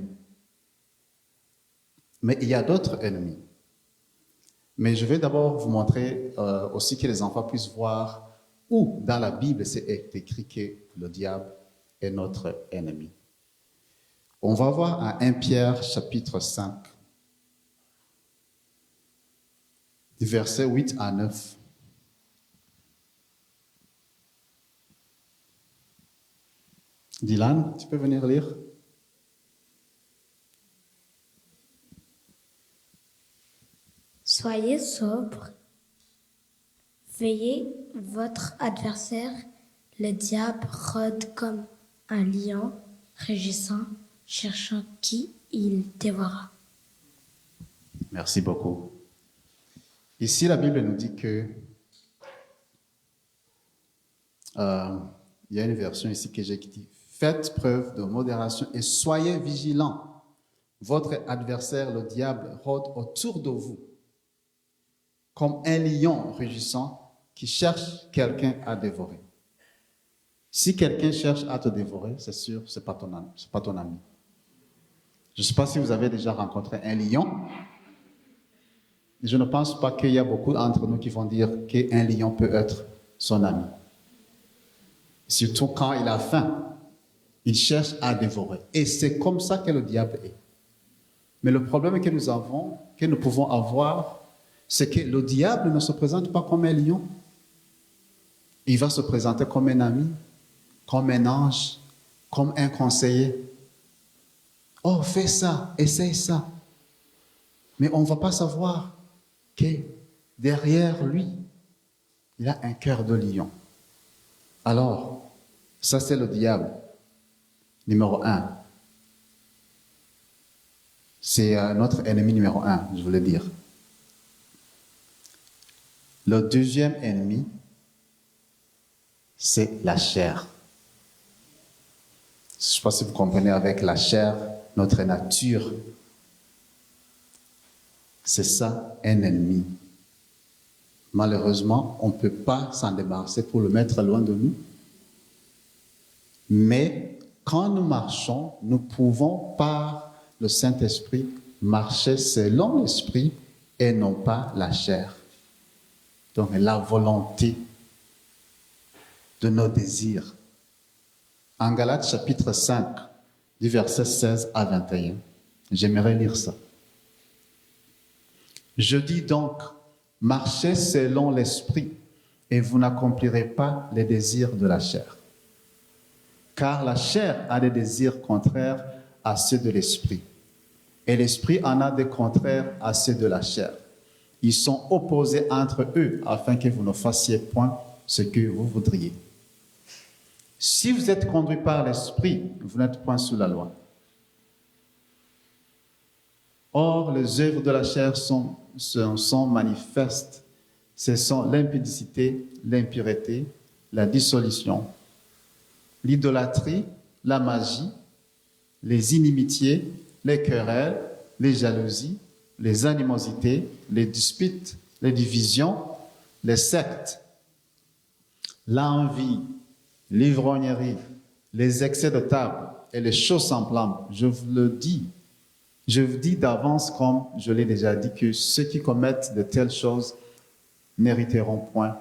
Mais il y a d'autres ennemis. Mais je vais d'abord vous montrer aussi que les enfants puissent voir où dans la Bible c'est écrit que le diable est notre ennemi. On va voir à 1 Pierre chapitre 5, du verset 8 à 9. Dylan, tu peux venir lire? Soyez sobres, veillez, votre adversaire, le diable, rôde comme un lion rugissant, cherchant qui il dévorera. Merci beaucoup. Ici, la Bible nous dit que il y a une version ici que j'ai qui dit faites preuve de modération et soyez vigilants. Votre adversaire, le diable, rôde autour de vous comme un lion rugissant qui cherche quelqu'un à dévorer. Si quelqu'un cherche à te dévorer, c'est sûr, c'est pas ton ami. C'est pas ton ami. Je ne sais pas si vous avez déjà rencontré un lion. Je ne pense pas qu'il y a beaucoup d'entre nous qui vont dire qu'un lion peut être son ami. Surtout quand il a faim. Il cherche à dévorer. Et c'est comme ça que le diable est. Mais le problème que nous pouvons avoir, c'est que le diable ne se présente pas comme un lion. Il va se présenter comme un ami, comme un ange, comme un conseiller. Oh, fais ça, essaye ça. Mais on ne va pas savoir que derrière lui, il a un cœur de lion. Alors, ça c'est le diable. Numéro 1. C'est notre ennemi numéro 1, je voulais dire. Le deuxième ennemi, c'est la chair. Je ne sais pas si vous comprenez avec la chair, notre nature. C'est ça, un ennemi. Malheureusement, on ne peut pas s'en débarrasser pour le mettre loin de nous. Mais quand nous marchons, nous pouvons par le Saint-Esprit marcher selon l'Esprit et non pas la chair. Donc la volonté de nos désirs. En Galates chapitre 5, du verset 16 à 21, j'aimerais lire ça. Je dis donc, marchez selon l'Esprit et vous n'accomplirez pas les désirs de la chair. Car la chair a des désirs contraires à ceux de l'esprit, et l'esprit en a des contraires à ceux de la chair. Ils sont opposés entre eux afin que vous ne fassiez point ce que vous voudriez. Si vous êtes conduit par l'esprit, vous n'êtes point sous la loi. Or, les œuvres de la chair sont manifestes. Ce sont l'impudicité, l'impureté, la dissolution, l'idolâtrie, la magie, les inimitiés, les querelles, les jalousies, les animosités, les disputes, les divisions, les sectes, l'envie, l'ivrognerie, les excès de table et les choses semblables. Je vous dis d'avance, comme je l'ai déjà dit, que ceux qui commettent de telles choses n'hériteront point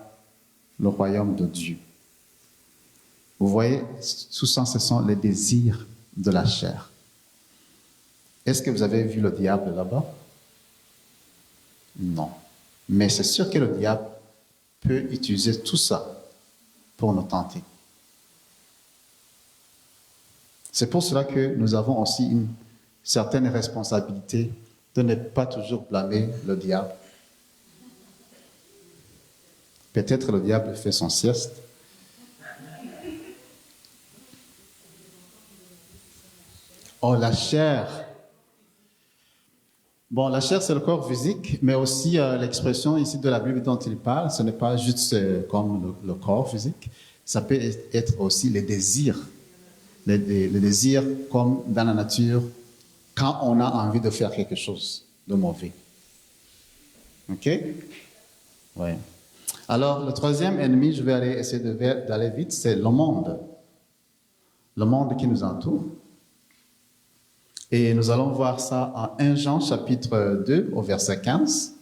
le royaume de Dieu. Vous voyez, tout ça, ce sont les désirs de la chair. Est-ce que vous avez vu le diable là-bas? Non. Mais c'est sûr que le diable peut utiliser tout ça pour nous tenter. C'est pour cela que nous avons aussi une certaine responsabilité de ne pas toujours blâmer le diable. Peut-être le diable fait son sieste. Oh, la chair. Bon, la chair, c'est le corps physique, mais aussi l'expression ici de la Bible dont il parle, ce n'est pas juste comme le corps physique, ça peut être aussi les désirs. Les désirs comme dans la nature, quand on a envie de faire quelque chose de mauvais. OK? Oui. Alors, le troisième ennemi, je vais essayer d'aller vite, c'est le monde. Le monde qui nous entoure. Et nous allons voir ça en 1 Jean chapitre 2 au verset 15.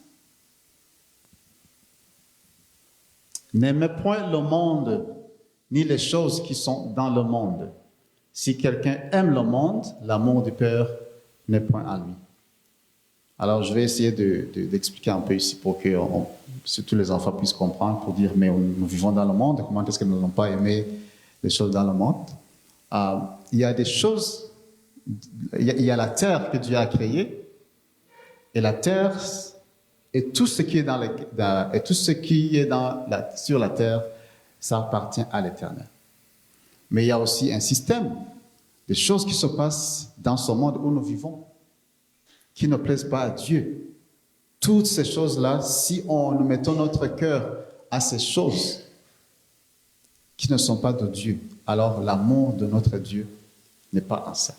N'aimez point le monde, ni les choses qui sont dans le monde. Si quelqu'un aime le monde, l'amour du Père n'est point à lui. Alors, je vais essayer d'expliquer un peu ici pour que tous les enfants puissent comprendre, pour dire, mais nous vivons dans le monde, comment est-ce que nous n'allons pas aimer les choses dans le monde? Il y a des choses, il y a la terre que Dieu a créée, et la terre et tout ce qui est sur la terre, ça appartient à l'Éternel. Mais il y a aussi un système, des choses qui se passent dans ce monde où nous vivons, qui ne plaisent pas à Dieu. Toutes ces choses-là, si nous mettons notre cœur à ces choses qui ne sont pas de Dieu, alors l'amour de notre Dieu n'est pas en ça.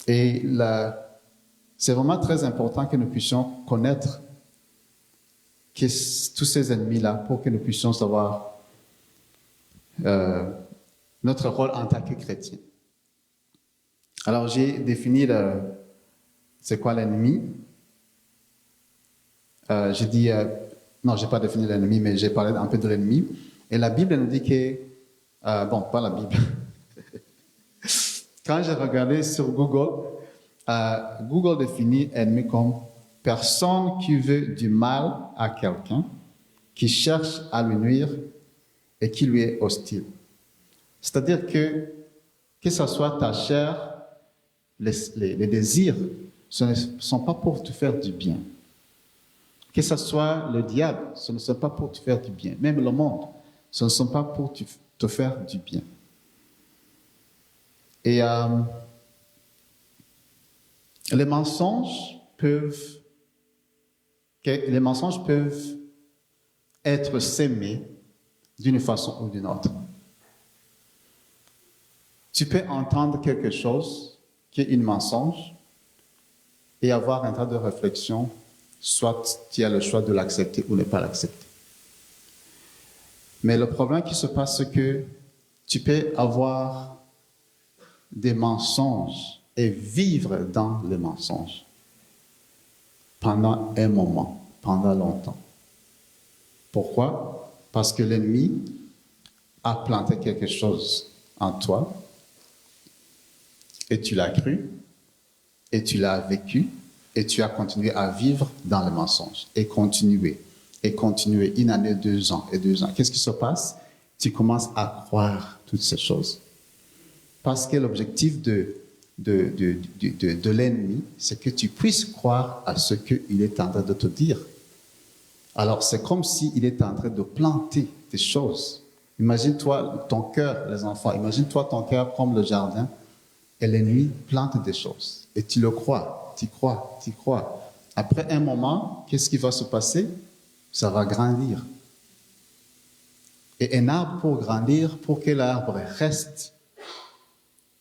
Et c'est vraiment très important que nous puissions connaître tous ces ennemis-là pour que nous puissions savoir notre rôle en tant que chrétien. Alors, j'ai défini c'est quoi l'ennemi. J'ai dit, non, j'ai pas défini l'ennemi, mais j'ai parlé un peu de l'ennemi. Et la Bible nous dit que, bon, pas la Bible. Quand j'ai regardé sur Google, Google définit ennemi comme personne qui veut du mal à quelqu'un, qui cherche à lui nuire et qui lui est hostile. C'est-à-dire que ce soit ta chair, les désirs, ce ne sont pas pour te faire du bien. Que ce soit le diable, ce ne sont pas pour te faire du bien. Même le monde, ce ne sont pas pour te faire du bien. Et les mensonges peuvent être sémés d'une façon ou d'une autre. Tu peux entendre quelque chose qui est un mensonge et avoir un tas de réflexion, soit tu as le choix de l'accepter ou ne pas l'accepter. Mais le problème qui se passe, c'est que tu peux avoir des mensonges et vivre dans les mensonges pendant un moment, pendant longtemps. Pourquoi? Parce que l'ennemi a planté quelque chose en toi et tu l'as cru et tu l'as vécu et tu as continué à vivre dans le mensonge et continuer et continuer 1 année, 2 ans et 2 ans. Qu'est-ce qui se passe? Tu commences à croire toutes ces choses. Parce que l'objectif de l'ennemi, c'est que tu puisses croire à ce qu'il est en train de te dire. Alors, c'est comme s'il est en train de planter des choses. Imagine-toi ton cœur, les enfants, imagine-toi ton cœur comme le jardin, et l'ennemi plante des choses. Et tu le crois, tu crois, tu crois. Après un moment, qu'est-ce qui va se passer? Ça va grandir. Et un arbre, pour grandir, pour que l'arbre reste,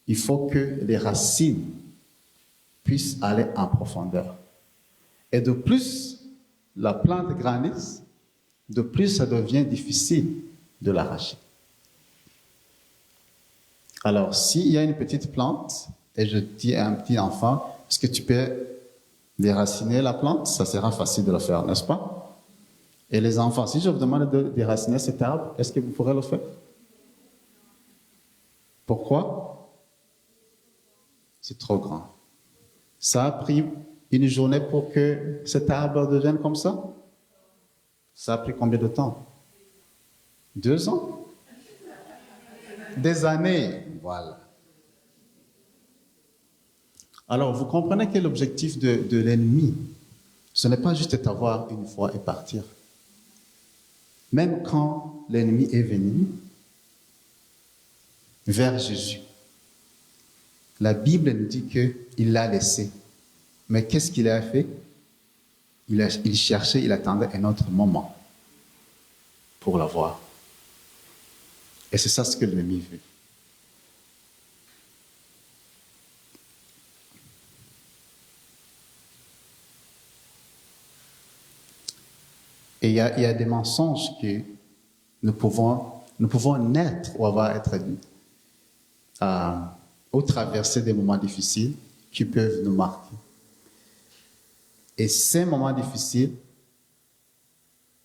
il faut que les racines puissent aller en profondeur. Et de plus la plante grandit, de plus ça devient difficile de l'arracher. Alors, s'il y a une petite plante, et je dis à un petit enfant, est-ce que tu peux déraciner la plante? Ça sera facile de le faire, n'est-ce pas? Et les enfants, si je vous demande de déraciner cet arbre, est-ce que vous pourrez le faire? Pourquoi? C'est trop grand. Ça a pris une journée pour que cet arbre devienne comme ça? Ça a pris combien de temps? 2 ans? Des années. Voilà. Alors, vous comprenez que l'objectif de l'ennemi, ce n'est pas juste t'avoir une fois et partir. Même quand l'ennemi est venu vers Jésus, la Bible nous dit qu'il l'a laissé. Mais qu'est-ce qu'il a fait? Il cherchait, il attendait un autre moment pour l'avoir. Et c'est ça ce que l'ennemi veut. Et il y a des mensonges que nous pouvons naître ou avoir être au traverser des moments difficiles qui peuvent nous marquer. Et ces moments difficiles,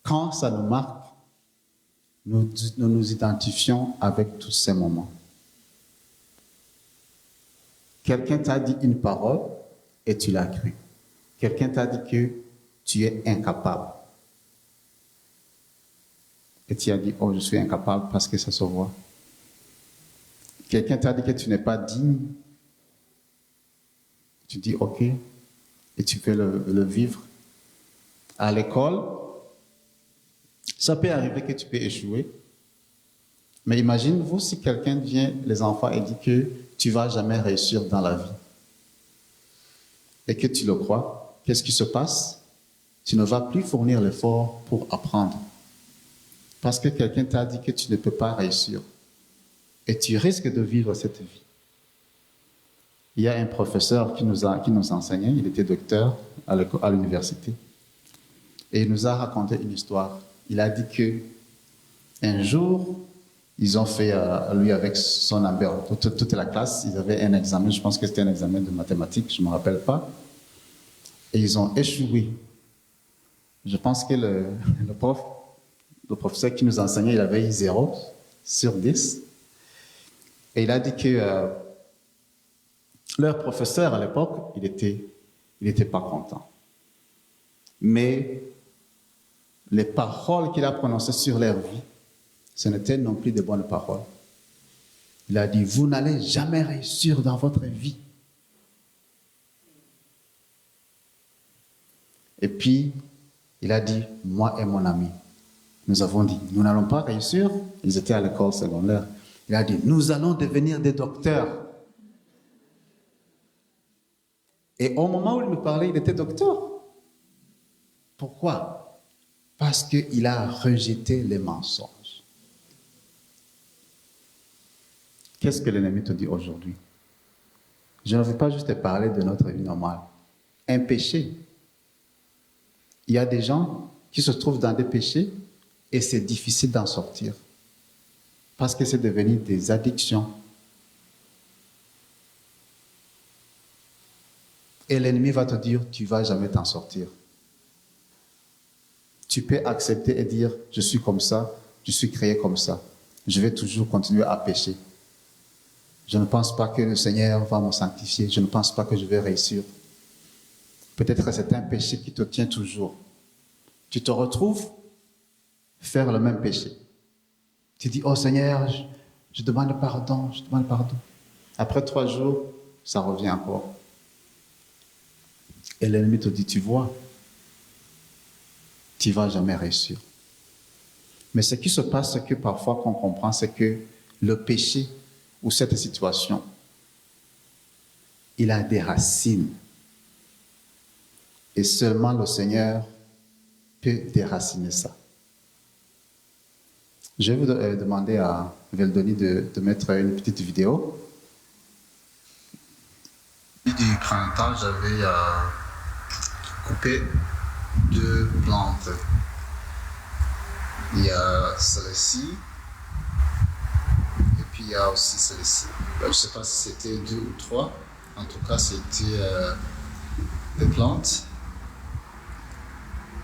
quand ça nous marque, nous nous identifions avec tous ces moments. Quelqu'un t'a dit une parole et tu l'as cru. Quelqu'un t'a dit que tu es incapable. Et tu as dit, oh, je suis incapable parce que ça se voit. Quelqu'un t'a dit que tu n'es pas digne. Tu dis, ok, et tu peux le vivre. À l'école, ça peut arriver que tu peux échouer. Mais imagine-vous si quelqu'un vient, les enfants, et dit que tu ne vas jamais réussir dans la vie. Et que tu le crois, qu'est-ce qui se passe? Tu ne vas plus fournir l'effort pour apprendre. Parce que quelqu'un t'a dit que tu ne peux pas réussir. Et tu risques de vivre cette vie. Il y a un professeur qui nous enseignait, il était docteur à l'université. Et il nous a raconté une histoire. Il a dit qu'un jour, ils ont fait, lui avec son ami, toute la classe, ils avaient un examen, je pense que c'était un examen de mathématiques, je ne me rappelle pas. Et ils ont échoué. Je pense que le professeur qui nous enseignait, il avait eu 0 sur 10. Et il a dit que leur professeur à l'époque, il était pas content. Mais les paroles qu'il a prononcées sur leur vie, ce n'étaient non plus de bonnes paroles. Il a dit, vous n'allez jamais réussir dans votre vie. Et puis, il a dit, moi et mon ami, nous avons dit, nous n'allons pas réussir. Ils étaient à l'école secondaire. Il a dit, nous allons devenir des docteurs. Et au moment où il me parlait, il était docteur. Pourquoi? Parce qu'il a rejeté les mensonges. Qu'est-ce que l'ennemi te dit aujourd'hui? Je ne veux pas juste te parler de notre vie normale. Un péché. Il y a des gens qui se trouvent dans des péchés et c'est difficile d'en sortir. Parce que c'est devenu des addictions. Et l'ennemi va te dire, tu ne vas jamais t'en sortir. Tu peux accepter et dire, je suis comme ça, je suis créé comme ça. Je vais toujours continuer à pécher. Je ne pense pas que le Seigneur va me sanctifier. Je ne pense pas que je vais réussir. Peut-être que c'est un péché qui te tient toujours. Tu te retrouves faire le même péché. Tu dis, oh Seigneur, je demande pardon, je demande pardon. Après 3 jours, ça revient encore. Et l'ennemi te dit, tu vois, tu ne vas jamais réussir. Mais ce qui se passe, c'est que parfois, qu'on comprend, c'est que le péché ou cette situation, il a des racines. Et seulement le Seigneur peut déraciner ça. Je vais vous demander à Veldoni de mettre une petite vidéo. Du printemps, j'avais coupé 2 plantes. Il y a celle-ci et puis il y a aussi celle-ci. Je ne sais pas si c'était 2 ou 3. En tout cas, c'était des plantes.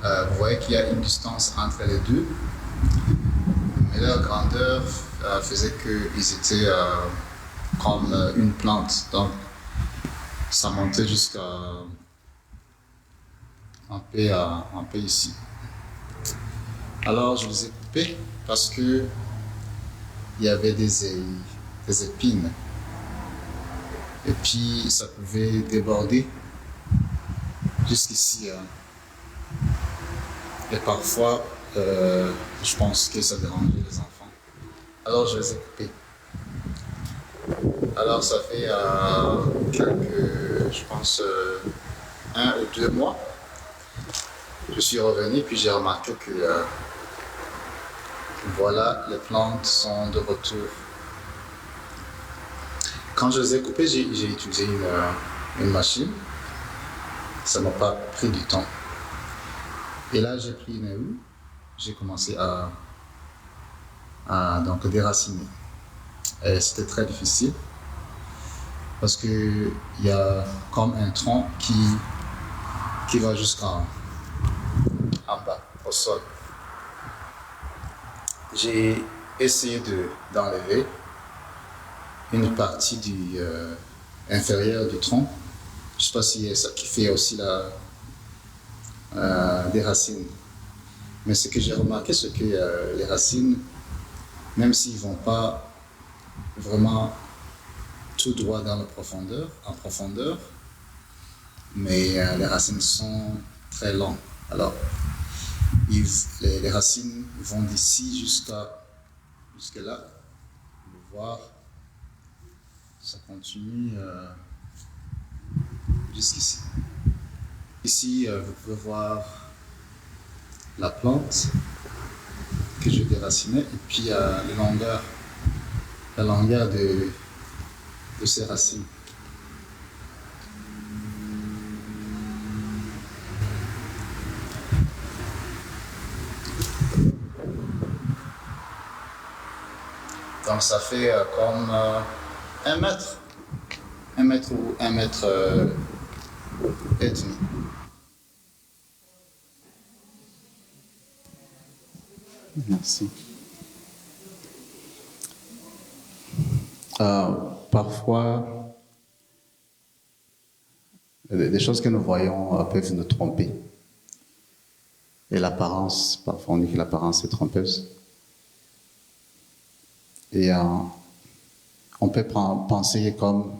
Vous voyez qu'il y a une distance entre les deux. Mais leur grandeur faisait qu'ils étaient comme une plante. Donc, ça montait jusqu'à un peu ici. Alors, je les ai coupés parce que il y avait des épines. Et puis, ça pouvait déborder jusqu'ici. Et parfois, je pense que ça dérangeait les enfants. Alors, je les ai coupés. Alors, ça fait quelques, je pense, 1 ou 2 mois. Je suis revenu, puis j'ai remarqué que voilà, les plantes sont de retour. Quand je les ai coupées, j'ai utilisé une machine. Ça ne m'a pas pris du temps. Et là, j'ai pris une houe. J'ai commencé à donc déraciner. Et c'était très difficile parce qu'il y a comme un tronc qui va jusqu'en bas, au sol. J'ai essayé d'enlever une partie inférieure du tronc. Je ne sais pas si ça qui fait aussi des racines. Mais ce que j'ai remarqué, c'est que les racines, même s'ils ne vont pas vraiment tout droit dans en profondeur, mais les racines sont très longues. Alors, les racines vont d'ici jusque là. Vous pouvez voir, ça continue jusqu'ici. Ici, vous pouvez voir la plante que je déracinais et puis la longueur de ces racines. Donc ça fait comme 1 mètre. 1 mètre ou 1 mètre et demi. Merci. Parfois, des choses que nous voyons peuvent nous tromper. Et l'apparence, parfois on dit que l'apparence est trompeuse. Et on peut penser comme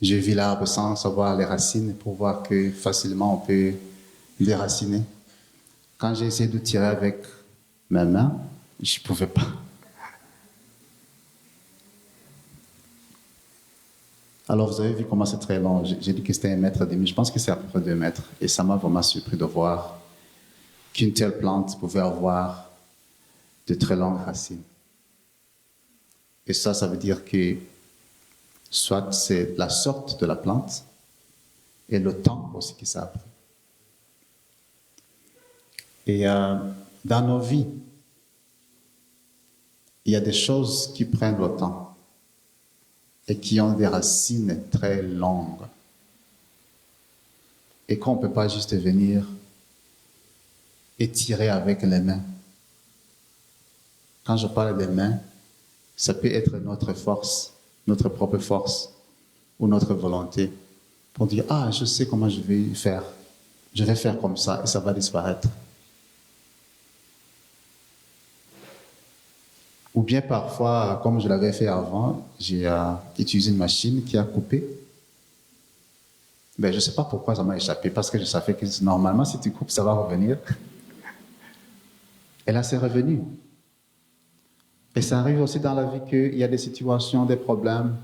j'ai vu l'arbre sans savoir les racines pour voir que facilement on peut déraciner. Quand j'ai essayé de tirer avec ma main, je ne pouvais pas. Alors vous avez vu comment c'est très long. J'ai dit que c'était 1 mètre et demi. Je pense que c'est à peu près 2 mètres. Et ça m'a vraiment surpris de voir qu'une telle plante pouvait avoir de très longues racines. Et ça veut dire que soit c'est la sorte de la plante et le temps aussi qui ça a pris. Et dans nos vies, il y a des choses qui prennent le temps et qui ont des racines très longues. Et qu'on ne peut pas juste venir et tirer avec les mains. Quand je parle des mains, ça peut être notre force, notre propre force ou notre volonté pour dire « Ah, je sais comment je vais faire. Je vais faire comme ça et ça va disparaître. » Ou bien parfois, comme je l'avais fait avant, j'ai utilisé une machine qui a coupé. Je ne sais pas pourquoi ça m'a échappé, parce que je savais que normalement, si tu coupes, ça va revenir. Et là, c'est revenu. Et ça arrive aussi dans la vie qu'il y a des situations, des problèmes,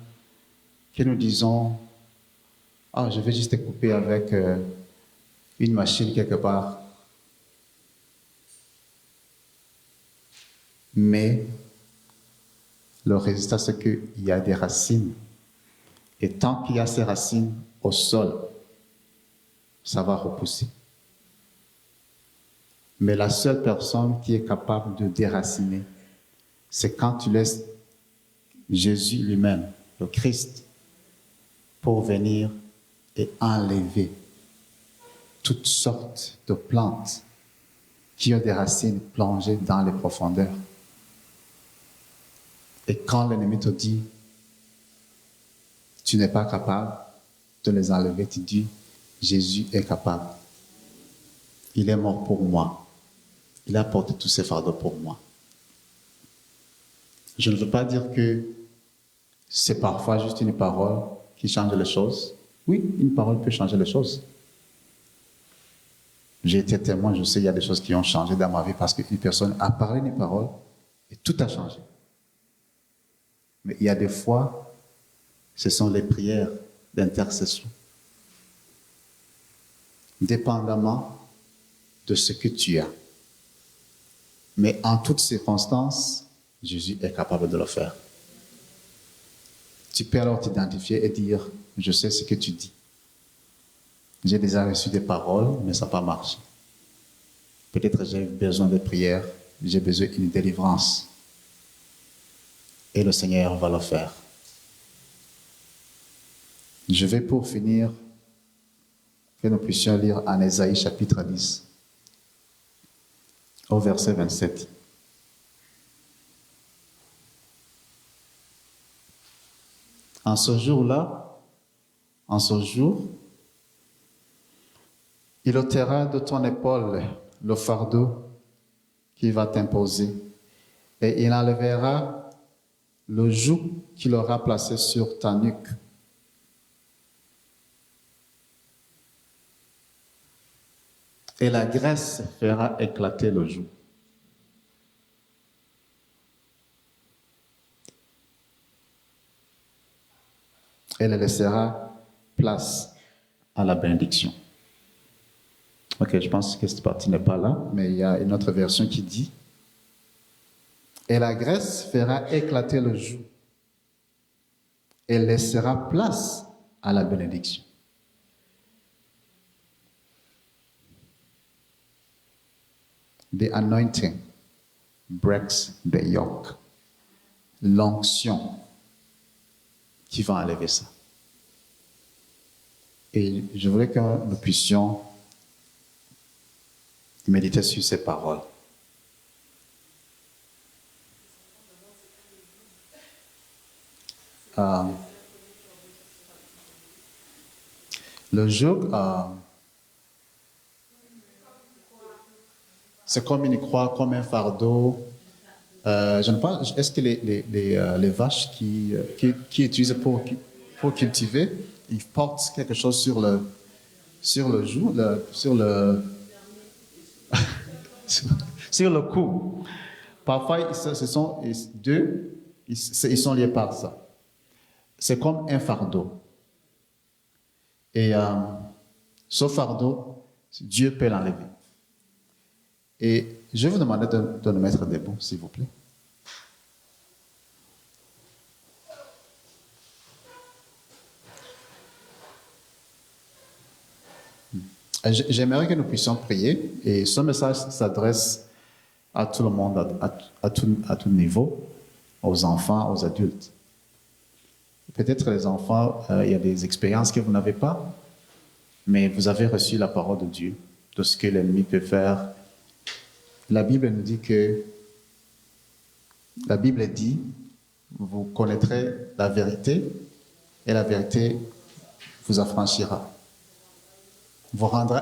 que nous disons, ah, je vais juste te couper avec une machine quelque part. Mais le résultat, c'est qu'il y a des racines. Et tant qu'il y a ces racines au sol, ça va repousser. Mais la seule personne qui est capable de déraciner, c'est quand tu laisses Jésus lui-même, le Christ, pour venir et enlever toutes sortes de plantes qui ont des racines plongées dans les profondeurs. Et quand l'ennemi te dit, tu n'es pas capable de les enlever, tu dis, Jésus est capable. Il est mort pour moi. Il a porté tous ces fardeaux pour moi. Je ne veux pas dire que c'est parfois juste une parole qui change les choses. Oui, une parole peut changer les choses. J'ai été témoin, je sais, il y a des choses qui ont changé dans ma vie parce qu'une personne a parlé une parole et tout a changé. Mais il y a des fois, ce sont les prières d'intercession. Dépendamment de ce que tu as. Mais en toutes circonstances, Jésus est capable de le faire. Tu peux alors t'identifier et dire, je sais ce que tu dis. J'ai déjà reçu des paroles, mais ça n'a pas marché. Peut-être j'ai besoin de prière, j'ai besoin d'une délivrance. Et le Seigneur va le faire. Je vais pour finir que nous puissions lire en Ésaïe chapitre 10, au verset 27. En ce jour-là, en ce jour, il ôtera de ton épaule le fardeau qu'il va t'imposer et il enlèvera le joug qu'il aura placé sur ta nuque. Et la graisse fera éclater le joug. Elle laissera place à la bénédiction. Ok, je pense que cette partie n'est pas là, mais il y a une autre version qui dit « Et la graisse fera éclater le joug. Elle laissera place à la bénédiction. » The anointing breaks the yoke. L'onction qui va enlever ça. Et je voudrais que nous puissions méditer sur ces paroles. Le joug, c'est comme une croix, comme un fardeau. Je ne sais pas, est-ce que les vaches qui utilisent pour cultiver, ils portent quelque chose sur le joug, sur le cou. Parfois, ce sont deux, ils sont liés par ça. C'est comme un fardeau. Et ce fardeau, Dieu peut l'enlever. Et je vais vous demander de nous mettre debout, s'il vous plaît. J'aimerais que nous puissions prier, et ce message s'adresse à tout le monde, à tout niveau, aux enfants, aux adultes. Peut-être les enfants, il y a des expériences que vous n'avez pas, mais vous avez reçu la parole de Dieu, de ce que l'ennemi peut faire. La Bible nous dit que, la Bible dit, vous connaîtrez la vérité, et la vérité vous affranchira.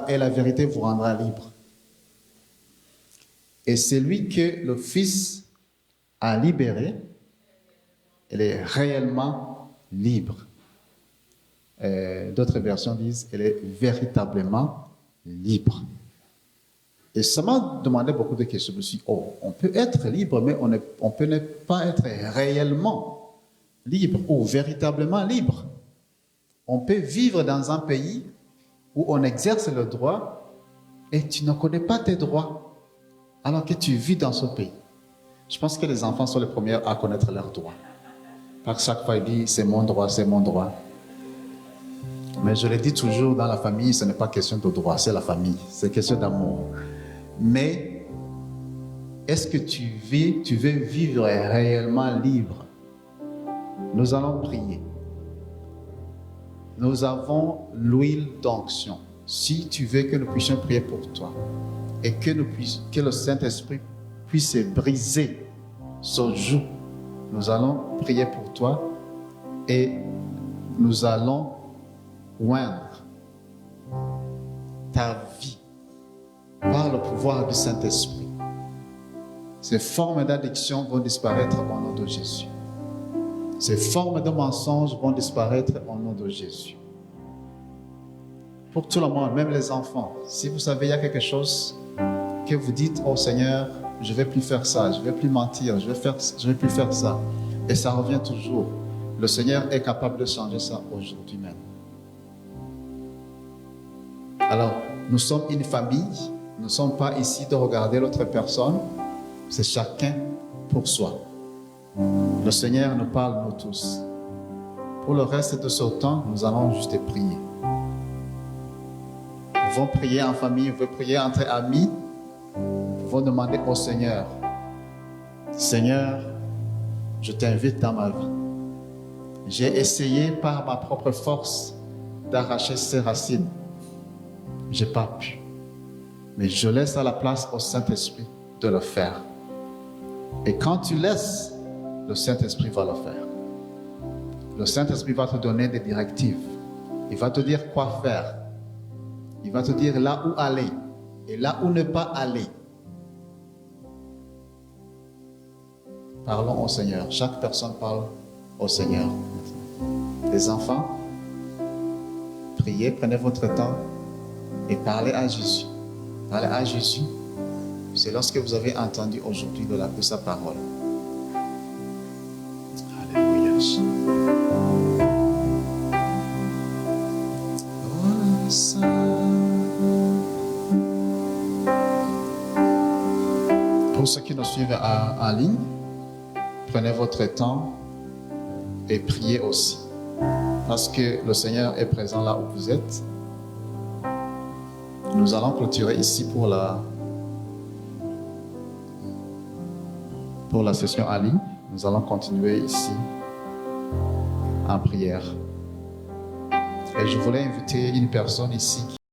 Et la vérité vous rendra libre. Et celui que le Fils à libérer, elle est réellement libre. D'autres versions disent qu'elle est véritablement libre. Et ça m'a demandé beaucoup de questions. Je me suis dit, on peut être libre, mais on peut ne pas être réellement libre ou véritablement libre. On peut vivre dans un pays où on exerce le droit et tu ne connais pas tes droits alors que tu vis dans ce pays. Je pense que les enfants sont les premiers à connaître leurs droits. Par chaque fois, ils disent, c'est mon droit, c'est mon droit. Mais je le dis toujours, dans la famille, ce n'est pas question de droit, c'est la famille, c'est question d'amour. Mais est-ce que tu veux vivre réellement libre? Nous allons prier. Nous avons l'huile d'onction. Si tu veux que nous puissions prier pour toi et que le Saint-Esprit puisse briser ce joug, nous allons prier pour toi et nous allons oindre ta vie par le pouvoir du Saint-Esprit. Ces formes d'addiction vont disparaître au nom de Jésus. Ces formes de mensonges vont disparaître au nom de Jésus. Pour tout le monde, même les enfants, si vous savez, il y a quelque chose que vous dites, oh Seigneur, je ne vais plus faire ça, je ne vais plus mentir, je ne vais plus faire ça. Et ça revient toujours. Le Seigneur est capable de changer ça aujourd'hui même. Alors, nous sommes une famille. Nous ne sommes pas ici de regarder l'autre personne. C'est chacun pour soi. Le Seigneur nous parle, nous tous. Pour le reste de ce temps, nous allons juste prier. Nous pouvons prier en famille, nous pouvons prier entre amis. Nous pouvons demander au Seigneur, Seigneur, je t'invite dans ma vie. J'ai essayé par ma propre force d'arracher ces racines. Je n'ai pas pu. Mais je laisse à la place au Saint-Esprit de le faire. Et quand tu laisses, le Saint-Esprit va le faire. Le Saint-Esprit va te donner des directives. Il va te dire quoi faire. Il va te dire là où aller et là où ne pas aller. Parlons au Seigneur. Chaque personne parle au Seigneur. Les enfants, priez, prenez votre temps et parlez à Jésus. Parlez à Jésus. C'est lorsque vous avez entendu aujourd'hui de sa parole. Alléluia. Pour ceux qui nous suivent en ligne, prenez votre temps et priez aussi. Parce que le Seigneur est présent là où vous êtes. Nous allons clôturer ici pour la session en ligne. Nous allons continuer ici en prière. Et je voulais inviter une personne ici